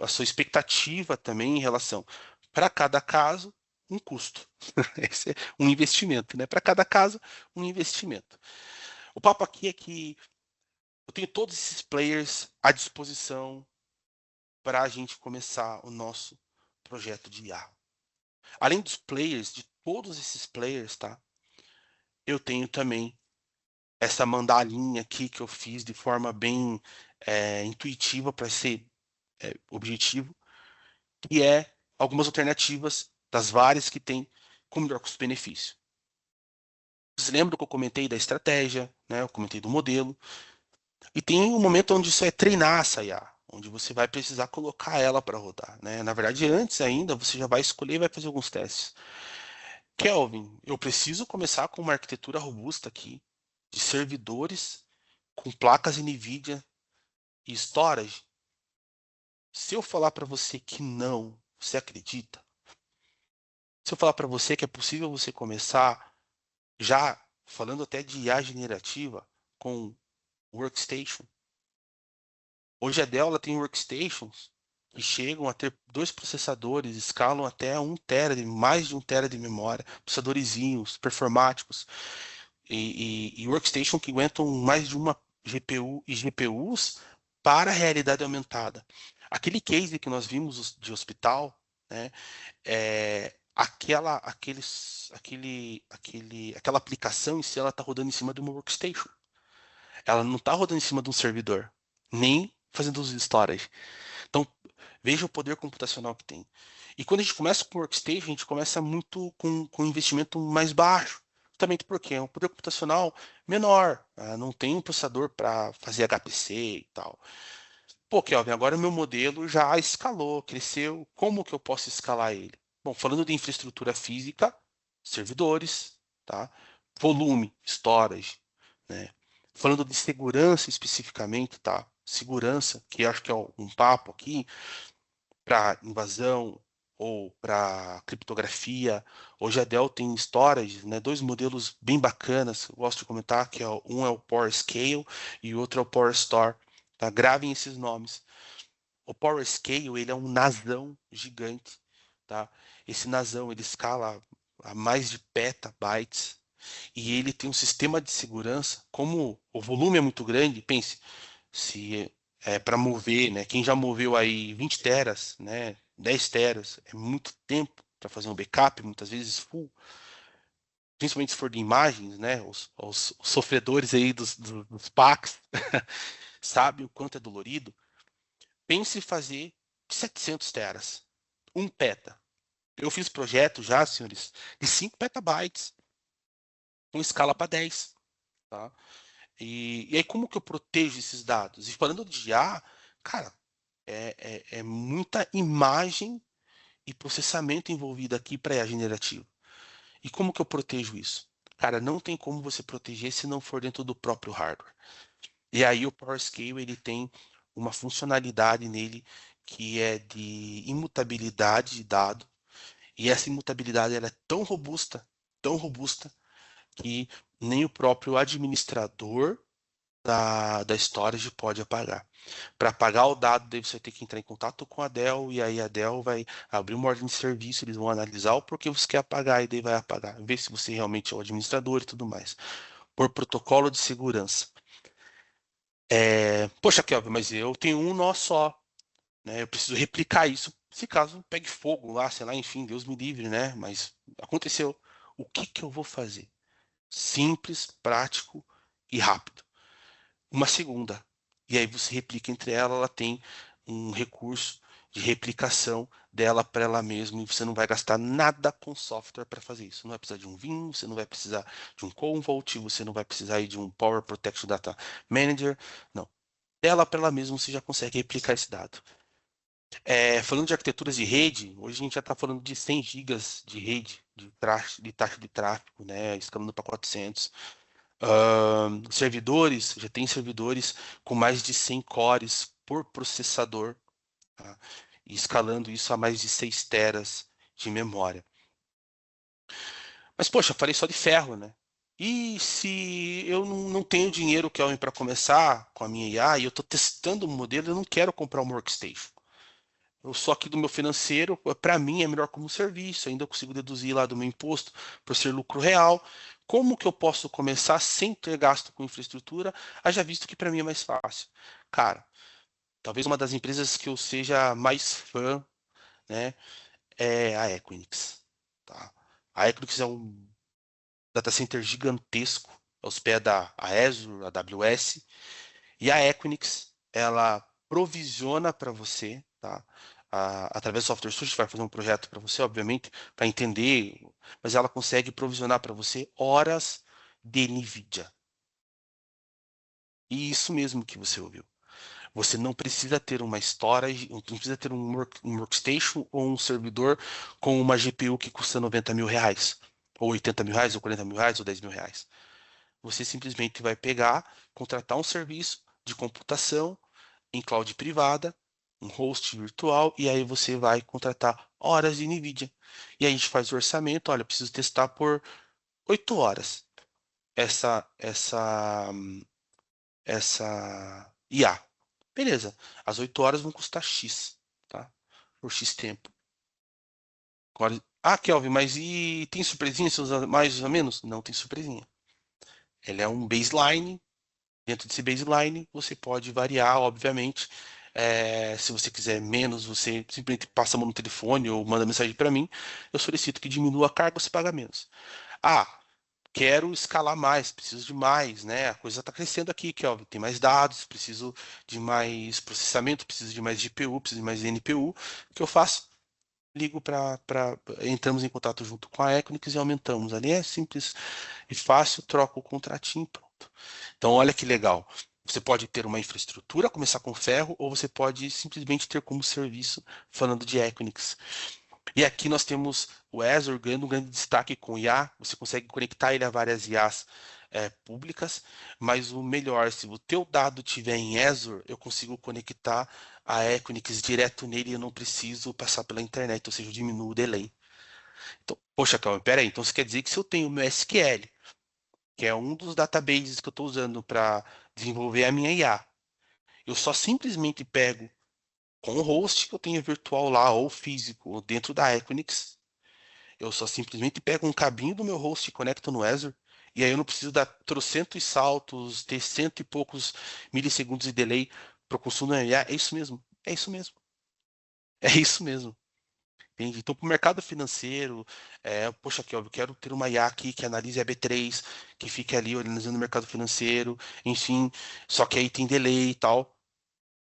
sua expectativa também em relação. Para cada caso, um custo. Esse é um investimento, né? Para cada caso, um investimento. O papo aqui é que eu tenho todos esses players à disposição para a gente começar o nosso projeto de IA. Além dos players, de todos esses players, tá? Eu tenho também essa mandalinha aqui que eu fiz de forma bem intuitiva para ser objetivo, que é algumas alternativas das várias que tem com melhor custo-benefício. Vocês lembram que eu comentei da estratégia, né? Eu comentei do modelo, e tem um momento onde isso é treinar essa IA, onde você vai precisar colocar ela para rodar, né? Na verdade, antes ainda, você já vai escolher e vai fazer alguns testes. Kelvin, eu preciso começar com uma arquitetura robusta aqui, de servidores com placas NVIDIA e storage. Se eu falar para você que não, você acredita? Se eu falar para você que é possível você começar já falando até de IA generativa com workstation. Hoje a Dell ela tem workstations que chegam a ter 2 processadores, escalam até 1 TB, mais de 1 TB de memória, processadorzinhos, performáticos, e workstation que aguentam mais de uma GPU e GPUs para a realidade aumentada. Aquele case que nós vimos de hospital, né, aquela aplicação em si, ela está rodando em cima de uma workstation. Ela não está rodando em cima de um servidor, nem fazendo uso de storage. Então, veja o poder computacional que tem. E quando a gente começa com o workstation, a gente começa muito com um investimento mais baixo. Justamente porque é um poder computacional menor. Não tem um processador para fazer HPC e tal. Pô, Kelvin, agora o meu modelo já escalou, cresceu. Como que eu posso escalar ele? Bom, falando de infraestrutura física, servidores, tá? Volume, storage, né? Falando de segurança especificamente, tá? Segurança, que acho que é um papo aqui, para invasão ou para criptografia. Hoje a Dell tem storage, né, dois modelos bem bacanas, eu gosto de comentar, que é um é o PowerScale e o outro é o PowerStore. Tá? Gravem esses nomes. O PowerScale, ele é um nasão gigante, tá? Esse nasão, ele escala a mais de petabytes e ele tem um sistema de segurança, como o volume é muito grande, pense, se é para mover, né? Quem já moveu aí 20 teras, né? 10 teras, é muito tempo para fazer um backup, muitas vezes full, principalmente se for de imagens, né? Os sofredores aí dos packs sabem o quanto é dolorido. Pense em fazer 700 teras, 1 peta. Eu fiz projeto já, senhores, de 5 petabytes, com escala para 10, tá? E aí, como que eu protejo esses dados? E falando de IA, cara, é muita imagem e processamento envolvido aqui para IA generativa. E como que eu protejo isso? Cara, não tem como você proteger se não for dentro do próprio hardware. E aí o PowerScale ele tem uma funcionalidade nele que é de imutabilidade de dado. E essa imutabilidade ela é tão robusta, que nem o próprio administrador da storage pode apagar. Para apagar o dado, daí você vai ter que entrar em contato com a Dell, e aí a Dell vai abrir uma ordem de serviço, eles vão analisar o porquê você quer apagar, e daí vai apagar, ver se você realmente é o administrador e tudo mais. Por protocolo de segurança. Poxa, Kelvin, mas eu tenho um nó só, né? Eu preciso replicar isso, se caso pegue fogo lá, sei lá, enfim, Deus me livre, né? Mas aconteceu. O que que eu vou fazer? Simples, prático e rápido. Uma segunda. E aí você replica entre ela, ela tem um recurso de replicação dela para ela mesma e você não vai gastar nada com software para fazer isso. Não vai precisar de um Vim, você não vai precisar de um Commvault, você não vai precisar aí de um Power Protection Data Manager. Não. Dela para ela mesma você já consegue replicar esse dado. Falando de arquiteturas de rede, hoje a gente já está falando de 100 gigas de rede, de taxa de tráfego, né, escalando para 400. Servidores, já tem servidores com mais de 100 cores por processador, tá? E escalando isso a mais de 6 teras de memória. Mas, poxa, falei só de ferro, né? E se eu não tenho dinheiro, Kelvin, para começar com a minha IA e eu estou testando um modelo, eu não quero comprar um workstation. Eu sou aqui do meu financeiro, para mim é melhor como serviço, ainda eu consigo deduzir lá do meu imposto por ser lucro real. Como que eu posso começar sem ter gasto com infraestrutura? Haja visto que para mim é mais fácil. Cara, talvez uma das empresas que eu seja mais fã, né, é a Equinix, tá? A Equinix é um data center gigantesco aos pés da Azure, a AWS, e a Equinix, ela provisiona para você, tá? Através do Software Suite, vai fazer um projeto para você, obviamente, para entender, mas ela consegue provisionar para você horas de NVIDIA. E isso mesmo que você ouviu. Você não precisa ter uma storage, não precisa ter um workstation ou um servidor com uma GPU que custa 90 mil reais, ou 80 mil reais, ou 40 mil reais, ou 10 mil reais. Você simplesmente vai pegar, contratar um serviço de computação em cloud privada, um host virtual, e aí você vai contratar horas de NVIDIA. E aí a gente faz o orçamento, olha, preciso testar por 8 horas essa, essa, essa IA. Beleza, as 8 horas vão custar X, tá? Por X tempo. Agora, Kelvin, mas e tem surpresinha se usa mais ou menos? Não tem surpresinha. Ele é um baseline. Dentro desse baseline, você pode variar, obviamente. Se você quiser menos, você simplesmente passa a mão no telefone ou manda mensagem para mim. Eu solicito que diminua a carga, você paga menos. Ah, quero escalar mais, preciso de mais, né? A coisa está crescendo aqui, que ó, tem mais dados, preciso de mais processamento, preciso de mais GPU, preciso de mais NPU. O que eu faço? Ligo entramos em contato junto com a Equinix e aumentamos. Ali é simples e fácil, troco o contratinho e pronto. Então, olha que legal. Você pode ter uma infraestrutura, começar com ferro, ou você pode simplesmente ter como serviço, falando de Equinix. E aqui nós temos o Azure ganhando um grande destaque com IA. Você consegue conectar ele a várias IAs públicas, mas o melhor, se o teu dado estiver em Azure, eu consigo conectar a Equinix direto nele e eu não preciso passar pela internet, ou seja, eu diminuo o delay. Então, poxa, calma, peraí. Então, isso quer dizer que se eu tenho o meu SQL, que é um dos databases que eu estou usando para desenvolver a minha IA, eu só simplesmente pego com o host que eu tenho virtual lá, ou físico, ou dentro da Equinix, eu só simplesmente pego um cabinho do meu host e conecto no Azure, e aí eu não preciso dar trocentos saltos, ter cento e poucos milissegundos de delay para o consumo da IA. É isso mesmo. É isso mesmo. É isso mesmo. Entende? Então, para o mercado financeiro, poxa, aqui, ó, eu quero ter uma IA aqui que analise a B3, que fique ali analisando o mercado financeiro, enfim, só que aí tem delay e tal.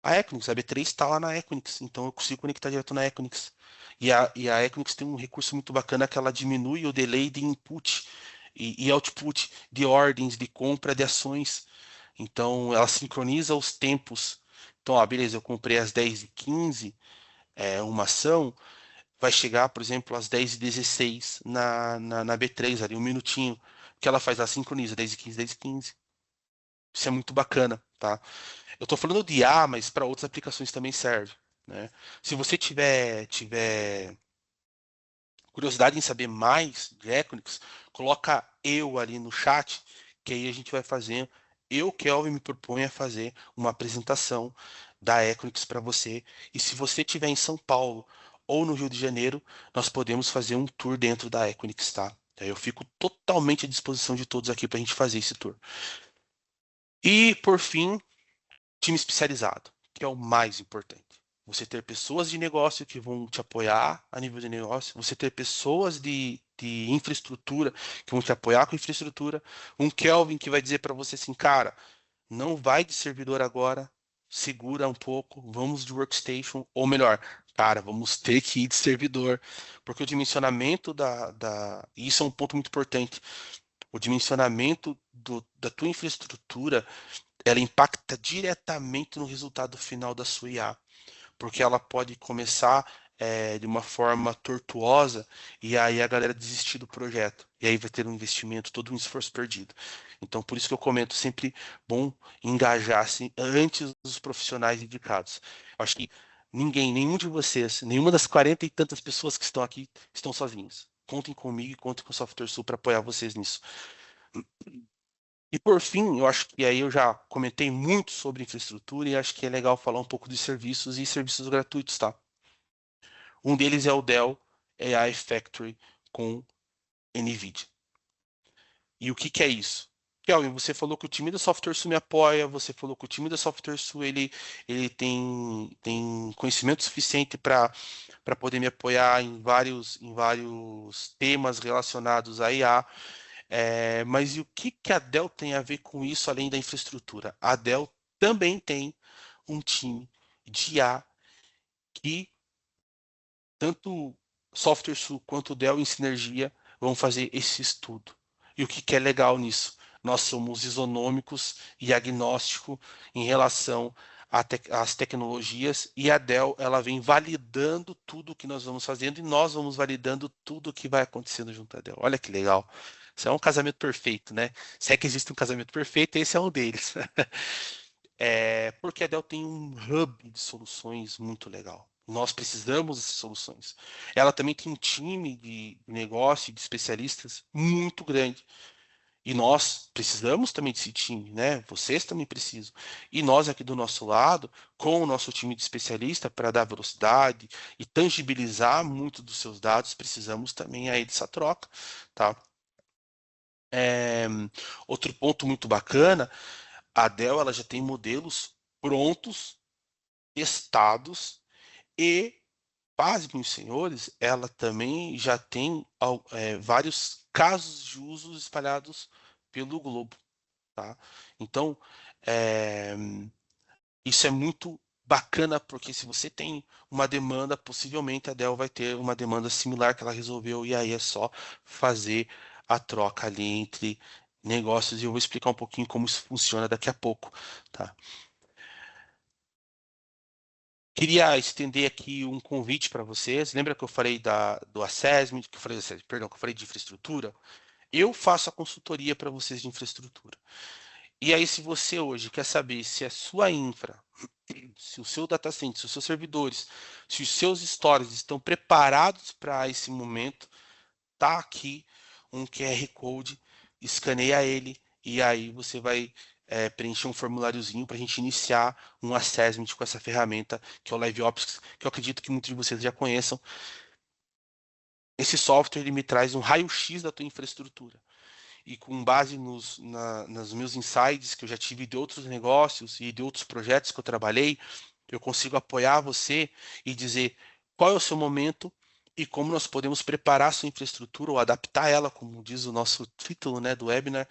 A Equinix, a B3 está lá na Equinix, então eu consigo conectar direto na Equinix. E a Equinix tem um recurso muito bacana que ela diminui o delay de input e output de ordens de compra de ações. Então ela sincroniza os tempos. Então, beleza, eu comprei às 10h15 uma ação, vai chegar, por exemplo, às 10h16 na B3, ali, um minutinho. Que ela faz? Ela sincroniza 10h15, 10h15. Isso é muito bacana, tá? Eu estou falando de IA, mas para outras aplicações também serve, né? Se você tiver curiosidade em saber mais de Equinix, coloca eu ali no chat, que aí a gente vai fazer. Eu, Kelvin, me proponho a fazer uma apresentação da Equinix para você. E se você estiver em São Paulo ou no Rio de Janeiro, nós podemos fazer um tour dentro da Equinix, tá? Eu fico totalmente à disposição de todos aqui para a gente fazer esse tour. E, por fim, time especializado, que é o mais importante. Você ter pessoas de negócio que vão te apoiar a nível de negócio, você ter pessoas de infraestrutura que vão te apoiar com infraestrutura, um Kelvin que vai dizer para você assim, cara, não vai de servidor agora, segura um pouco, vamos de workstation, ou melhor, cara, vamos ter que ir de servidor, porque o dimensionamento isso é um ponto muito importante, o dimensionamento da tua infraestrutura ela impacta diretamente no resultado final da sua IA, porque ela pode começar de uma forma tortuosa e aí a galera desistir do projeto. E aí vai ter um investimento, todo um esforço perdido. Então, por isso que eu comento sempre bom engajar assim, antes dos profissionais indicados. Eu acho que nenhum de vocês, nenhuma das 40 e tantas pessoas que estão aqui estão sozinhos. Contem comigo e contem com o Software Sul para apoiar vocês nisso. E por fim, eu acho que aí eu já comentei muito sobre infraestrutura e acho que é legal falar um pouco de serviços e serviços gratuitos, tá? Um deles é o Dell AI Factory com NVIDIA. E o que que é isso? Kelvin, você falou que o time da Software Sul me apoia, você falou que o time da Software Sul ele tem conhecimento suficiente para poder me apoiar em vários temas relacionados a IA. Mas e o que que a Dell tem a ver com isso, além da infraestrutura? A Dell também tem um time de IA que tanto Software Sul quanto o Dell em sinergia vão fazer esse estudo. E o que que é legal nisso? Nós somos isonômicos e agnósticos em relação às tecnologias e a Dell ela vem validando tudo que nós vamos fazendo e nós vamos validando tudo que vai acontecendo junto à Dell. Olha que legal. Isso é um casamento perfeito, né? Se é que existe um casamento perfeito, esse é um deles. Porque a Dell tem um hub de soluções muito legal. Nós precisamos dessas soluções. Ela também tem um time de negócio, de especialistas muito grande. E nós precisamos também desse time, né? Vocês também precisam. E nós aqui do nosso lado, com o nosso time de especialista para dar velocidade e tangibilizar muito dos seus dados, precisamos também aí dessa troca, tá? É, Outro ponto muito bacana, a Dell ela já tem modelos prontos, testados e pasmem os senhores, ela também já tem vários casos de uso espalhados pelo globo, tá? Então, é, isso é muito bacana, porque se você tem uma demanda, possivelmente a Dell vai ter uma demanda similar que ela resolveu, e aí é só fazer a troca ali entre negócios, e eu vou explicar um pouquinho como isso funciona daqui a pouco, tá? Queria estender aqui um convite para vocês. Lembra que eu falei do Assessment, perdão, que eu falei de infraestrutura? Eu faço a consultoria para vocês de infraestrutura. E aí, se você hoje quer saber se a sua infra, se o seu data center, se os seus servidores, se os seus stores estão preparados para esse momento, tá aqui um QR Code, escaneia ele e aí você vai preencher um formuláriozinho para a gente iniciar um assessment com essa ferramenta que é o LiveOps, que eu acredito que muitos de vocês já conheçam. Esse software ele me traz um raio-x da tua infraestrutura. E com base nos meus insights que eu já tive de outros negócios e de outros projetos que eu trabalhei, eu consigo apoiar você e dizer qual é o seu momento e como nós podemos preparar a sua infraestrutura ou adaptar ela, como diz o nosso título, né, do webinar,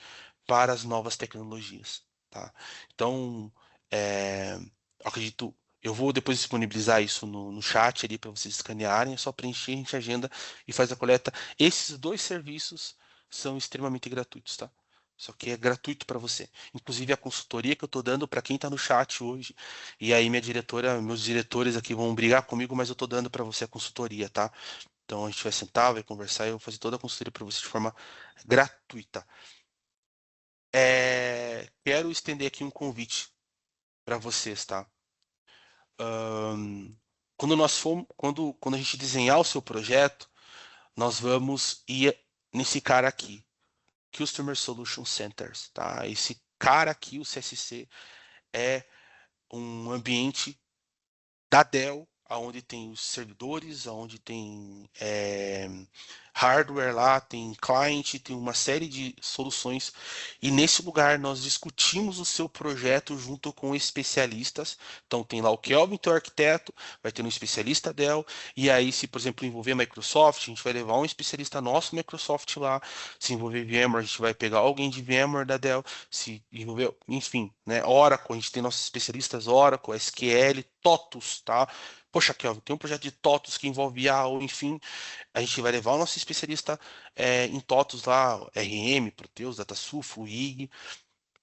para as novas tecnologias, tá? Então, eu acredito, eu vou depois disponibilizar isso no chat ali para vocês escanearem, é só preencher, a gente agenda e faz a coleta. Esses dois serviços são extremamente gratuitos, tá? Isso aqui é gratuito para você. Inclusive a consultoria que eu estou dando para quem está no chat hoje. E aí minha diretora, meus diretores aqui vão brigar comigo, mas eu estou dando para você a consultoria, tá? Então a gente vai sentar, vai conversar e eu vou fazer toda a consultoria para você de forma gratuita. Quero estender aqui um convite para vocês, tá? Quando a gente desenhar o seu projeto, nós vamos ir nesse cara aqui. Customer Solution Centers, tá? Esse cara aqui, o CSC, é um ambiente da Dell, onde tem os servidores, onde tem hardware lá, tem client, tem uma série de soluções. E nesse lugar nós discutimos o seu projeto junto com especialistas. Então tem lá o Kelvin, teu arquiteto, vai ter um especialista Dell. E aí, se por exemplo envolver Microsoft, a gente vai levar um especialista nosso Microsoft lá. Se envolver VMware, a gente vai pegar alguém de VMware da Dell. Se envolver, enfim, né? Oracle, a gente tem nossos especialistas Oracle, SQL, TOTUS, tá? Poxa, Kelvin, tem um projeto de TOTUS que envolve IA, ou enfim, a gente vai levar o nosso especialista em TOTUS lá, RM, Proteus, DataSUF, o IG,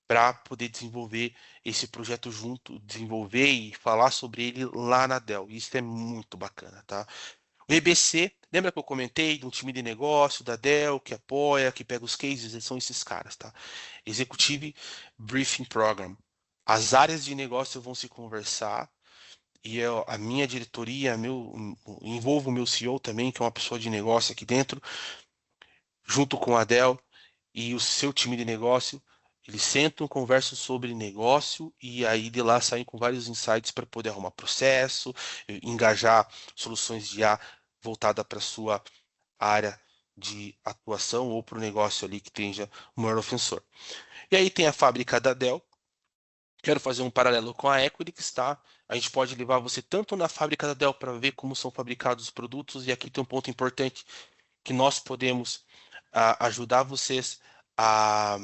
para poder desenvolver esse projeto junto, desenvolver e falar sobre ele lá na Dell. Isso é muito bacana, tá? O EBC, lembra que eu comentei de um time de negócio da Dell que apoia, que pega os cases? São esses caras, tá? Executive Briefing Program. As áreas de negócio vão se conversar e a minha diretoria, envolvo o meu CEO também, que é uma pessoa de negócio aqui dentro, junto com a Dell e o seu time de negócio. Eles sentam, conversam sobre negócio e aí de lá saem com vários insights para poder arrumar processo, engajar soluções de IA voltada para sua área de atuação ou para o negócio ali que tenha o maior ofensor. E aí tem a fábrica da Dell. Quero fazer um paralelo com a Equinix, tá? A gente pode levar você tanto na fábrica da Dell para ver como são fabricados os produtos, e aqui tem um ponto importante que nós podemos ajudar vocês a.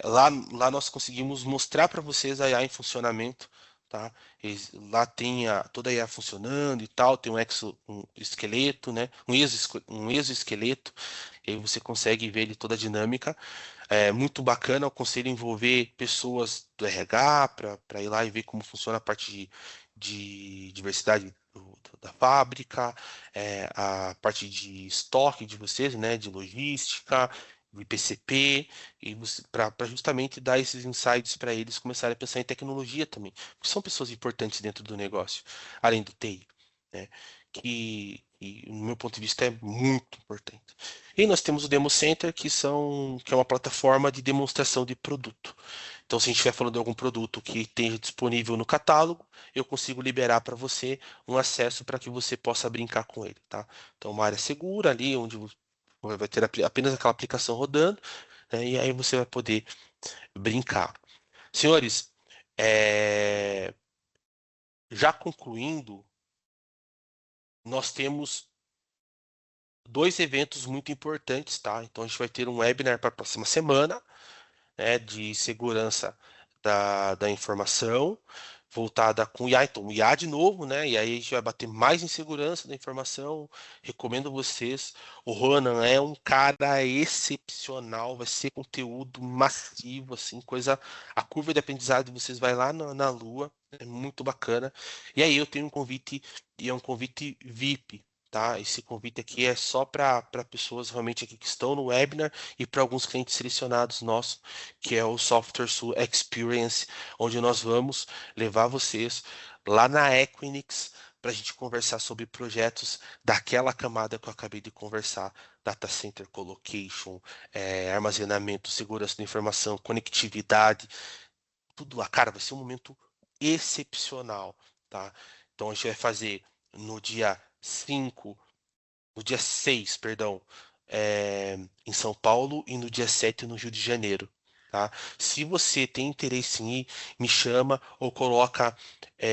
Lá nós conseguimos mostrar para vocês a IA em funcionamento, tá? Lá tem toda a IA funcionando e tal, tem um esqueleto, né? Um exoesqueleto, e aí você consegue ver ele toda a dinâmica. É muito bacana, eu aconselho envolver pessoas do RH para ir lá e ver como funciona a parte de diversidade da fábrica, a parte de estoque de vocês, né, de logística, de PCP, e para justamente dar esses insights para eles começarem a pensar em tecnologia também, porque são pessoas importantes dentro do negócio, além do TI, né, que no meu ponto de vista é muito importante. E nós temos o Demo Center, que é uma plataforma de demonstração de produto. Então, se a gente estiver falando de algum produto que esteja disponível no catálogo, eu consigo liberar para você um acesso para que você possa brincar com ele, tá? Então, uma área segura ali, onde vai ter apenas aquela aplicação rodando, né? E aí você vai poder brincar. Senhores, já concluindo, nós temos 2 eventos muito importantes, tá? Então a gente vai ter um webinar para a próxima semana, né, de segurança da informação, voltada com IA. Então, IA de novo, né? E aí a gente vai bater mais em segurança da informação. Recomendo vocês. O Ronan é um cara excepcional, vai ser conteúdo massivo, assim, coisa. A curva de aprendizado de vocês vai lá na lua, é muito bacana. E aí eu tenho um convite, e é um convite VIP. Tá? Esse convite aqui é só para pessoas realmente aqui que estão no webinar e para alguns clientes selecionados nossos, que é o Software Sul Experience, onde nós vamos levar vocês lá na Equinix para a gente conversar sobre projetos daquela camada que eu acabei de conversar: data center, colocation, armazenamento, segurança da informação, conectividade, tudo lá. Cara, vai ser um momento excepcional, tá? Então a gente vai fazer no dia 5, no dia 6, perdão, em São Paulo, e no dia 7 no Rio de Janeiro. Tá? Se você tem interesse em ir, me chama ou coloca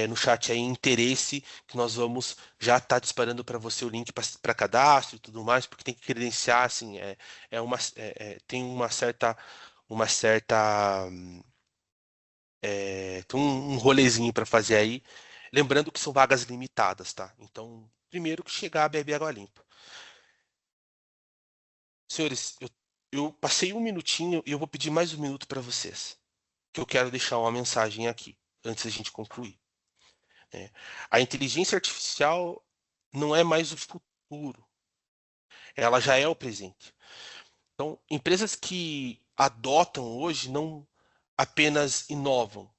no chat aí interesse, que nós vamos já estar disparando para você o link para cadastro e tudo mais, porque tem que credenciar, assim, tem uma certa tem um rolezinho para fazer aí. Lembrando que são vagas limitadas, tá? Então, primeiro que chegar, bebe água limpa. Senhores, eu passei um minutinho e eu vou pedir mais um minuto para vocês, que eu quero deixar uma mensagem aqui, antes da gente concluir. Né? A inteligência artificial não é mais o futuro, ela já é o presente. Então, empresas que adotam hoje não apenas inovam,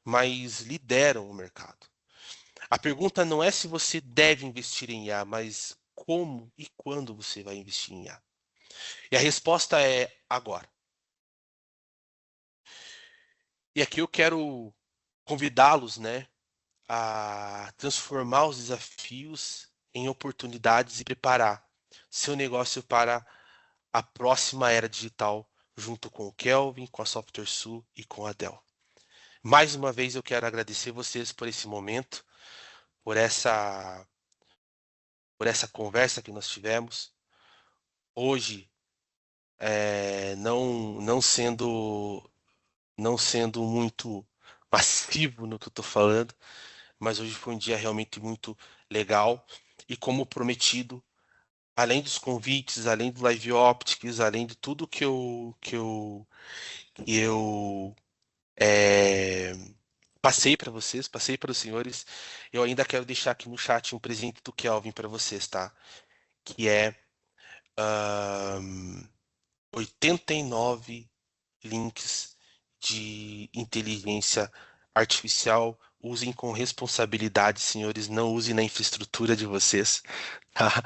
mas lideram o mercado. A pergunta não é se você deve investir em IA, mas como e quando você vai investir em IA. E a resposta é agora. E aqui eu quero convidá-los, né, a transformar os desafios em oportunidades e preparar seu negócio para a próxima era digital, junto com o Kelvin, com a Software Sul e com a Dell. Mais uma vez eu quero agradecer vocês por esse momento, por essa conversa que nós tivemos. Hoje, não sendo muito passivo no que eu estou falando, mas hoje foi um dia realmente muito legal. E como prometido, além dos convites, além do Live Optics, além de tudo que eu é, passei para vocês, passei para os senhores, eu ainda quero deixar aqui no chat um presente do Kelvin para vocês, tá? Que é 89 links de inteligência artificial. Usem com responsabilidade, senhores, não usem na infraestrutura de vocês, tá?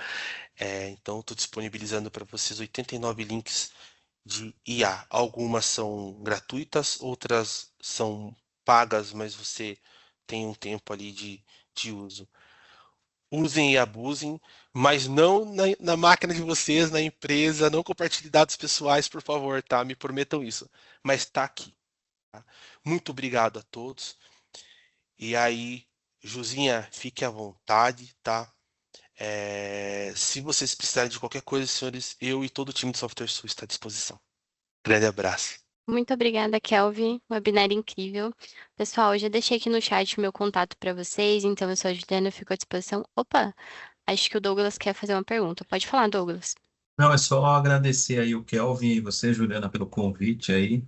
Então, estou disponibilizando para vocês 89 links de IA. Algumas são gratuitas, outras são pagas, mas você tem um tempo ali de uso. Usem e abusem, mas não na máquina de vocês, na empresa. Não compartilhe dados pessoais, por favor, tá? Me prometam isso. Mas está aqui. Tá? Muito obrigado a todos. E aí, Josinha, fique à vontade, tá? Se vocês precisarem de qualquer coisa, senhores, eu e todo o time de Software Sul está à disposição. Grande abraço. Muito obrigada, Kelvin. Webinar incrível. Pessoal, eu já deixei aqui no chat o meu contato para vocês, então eu sou a Juliana, eu fico à disposição. Opa, acho que o Douglas quer fazer uma pergunta. Pode falar, Douglas. Não, é só agradecer aí o Kelvin e você, Juliana, pelo convite aí.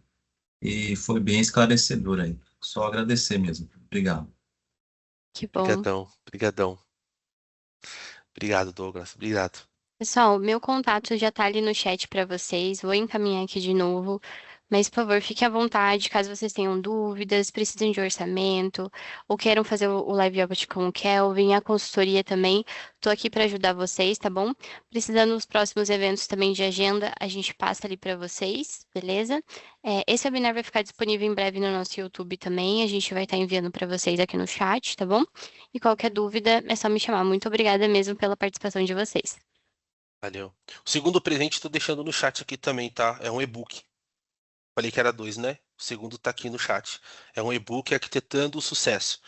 E foi bem esclarecedor aí. Só agradecer mesmo. Obrigado. Que bom. Obrigadão, obrigadão. Obrigado, Douglas. Obrigado. Pessoal, meu contato já tá ali no chat para vocês. Vou encaminhar aqui de novo. Mas, por favor, fiquem à vontade, caso vocês tenham dúvidas, precisem de orçamento, ou queiram fazer o Live Opt com o Kelvin, a consultoria também. Estou aqui para ajudar vocês, tá bom? Precisando dos próximos eventos também de agenda, a gente passa ali para vocês, beleza? Esse webinar vai ficar disponível em breve no nosso YouTube também. A gente vai estar enviando para vocês aqui no chat, tá bom? E qualquer dúvida é só me chamar. Muito obrigada mesmo pela participação de vocês. Valeu. O segundo presente estou deixando no chat aqui também, tá? É um e-book. Falei que era 2, né? O segundo está aqui no chat. É um e-book Arquitetando o Sucesso.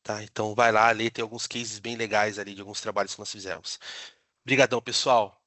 tá? Então vai lá ler, tem alguns cases bem legais ali de alguns trabalhos que nós fizemos. Obrigadão, pessoal.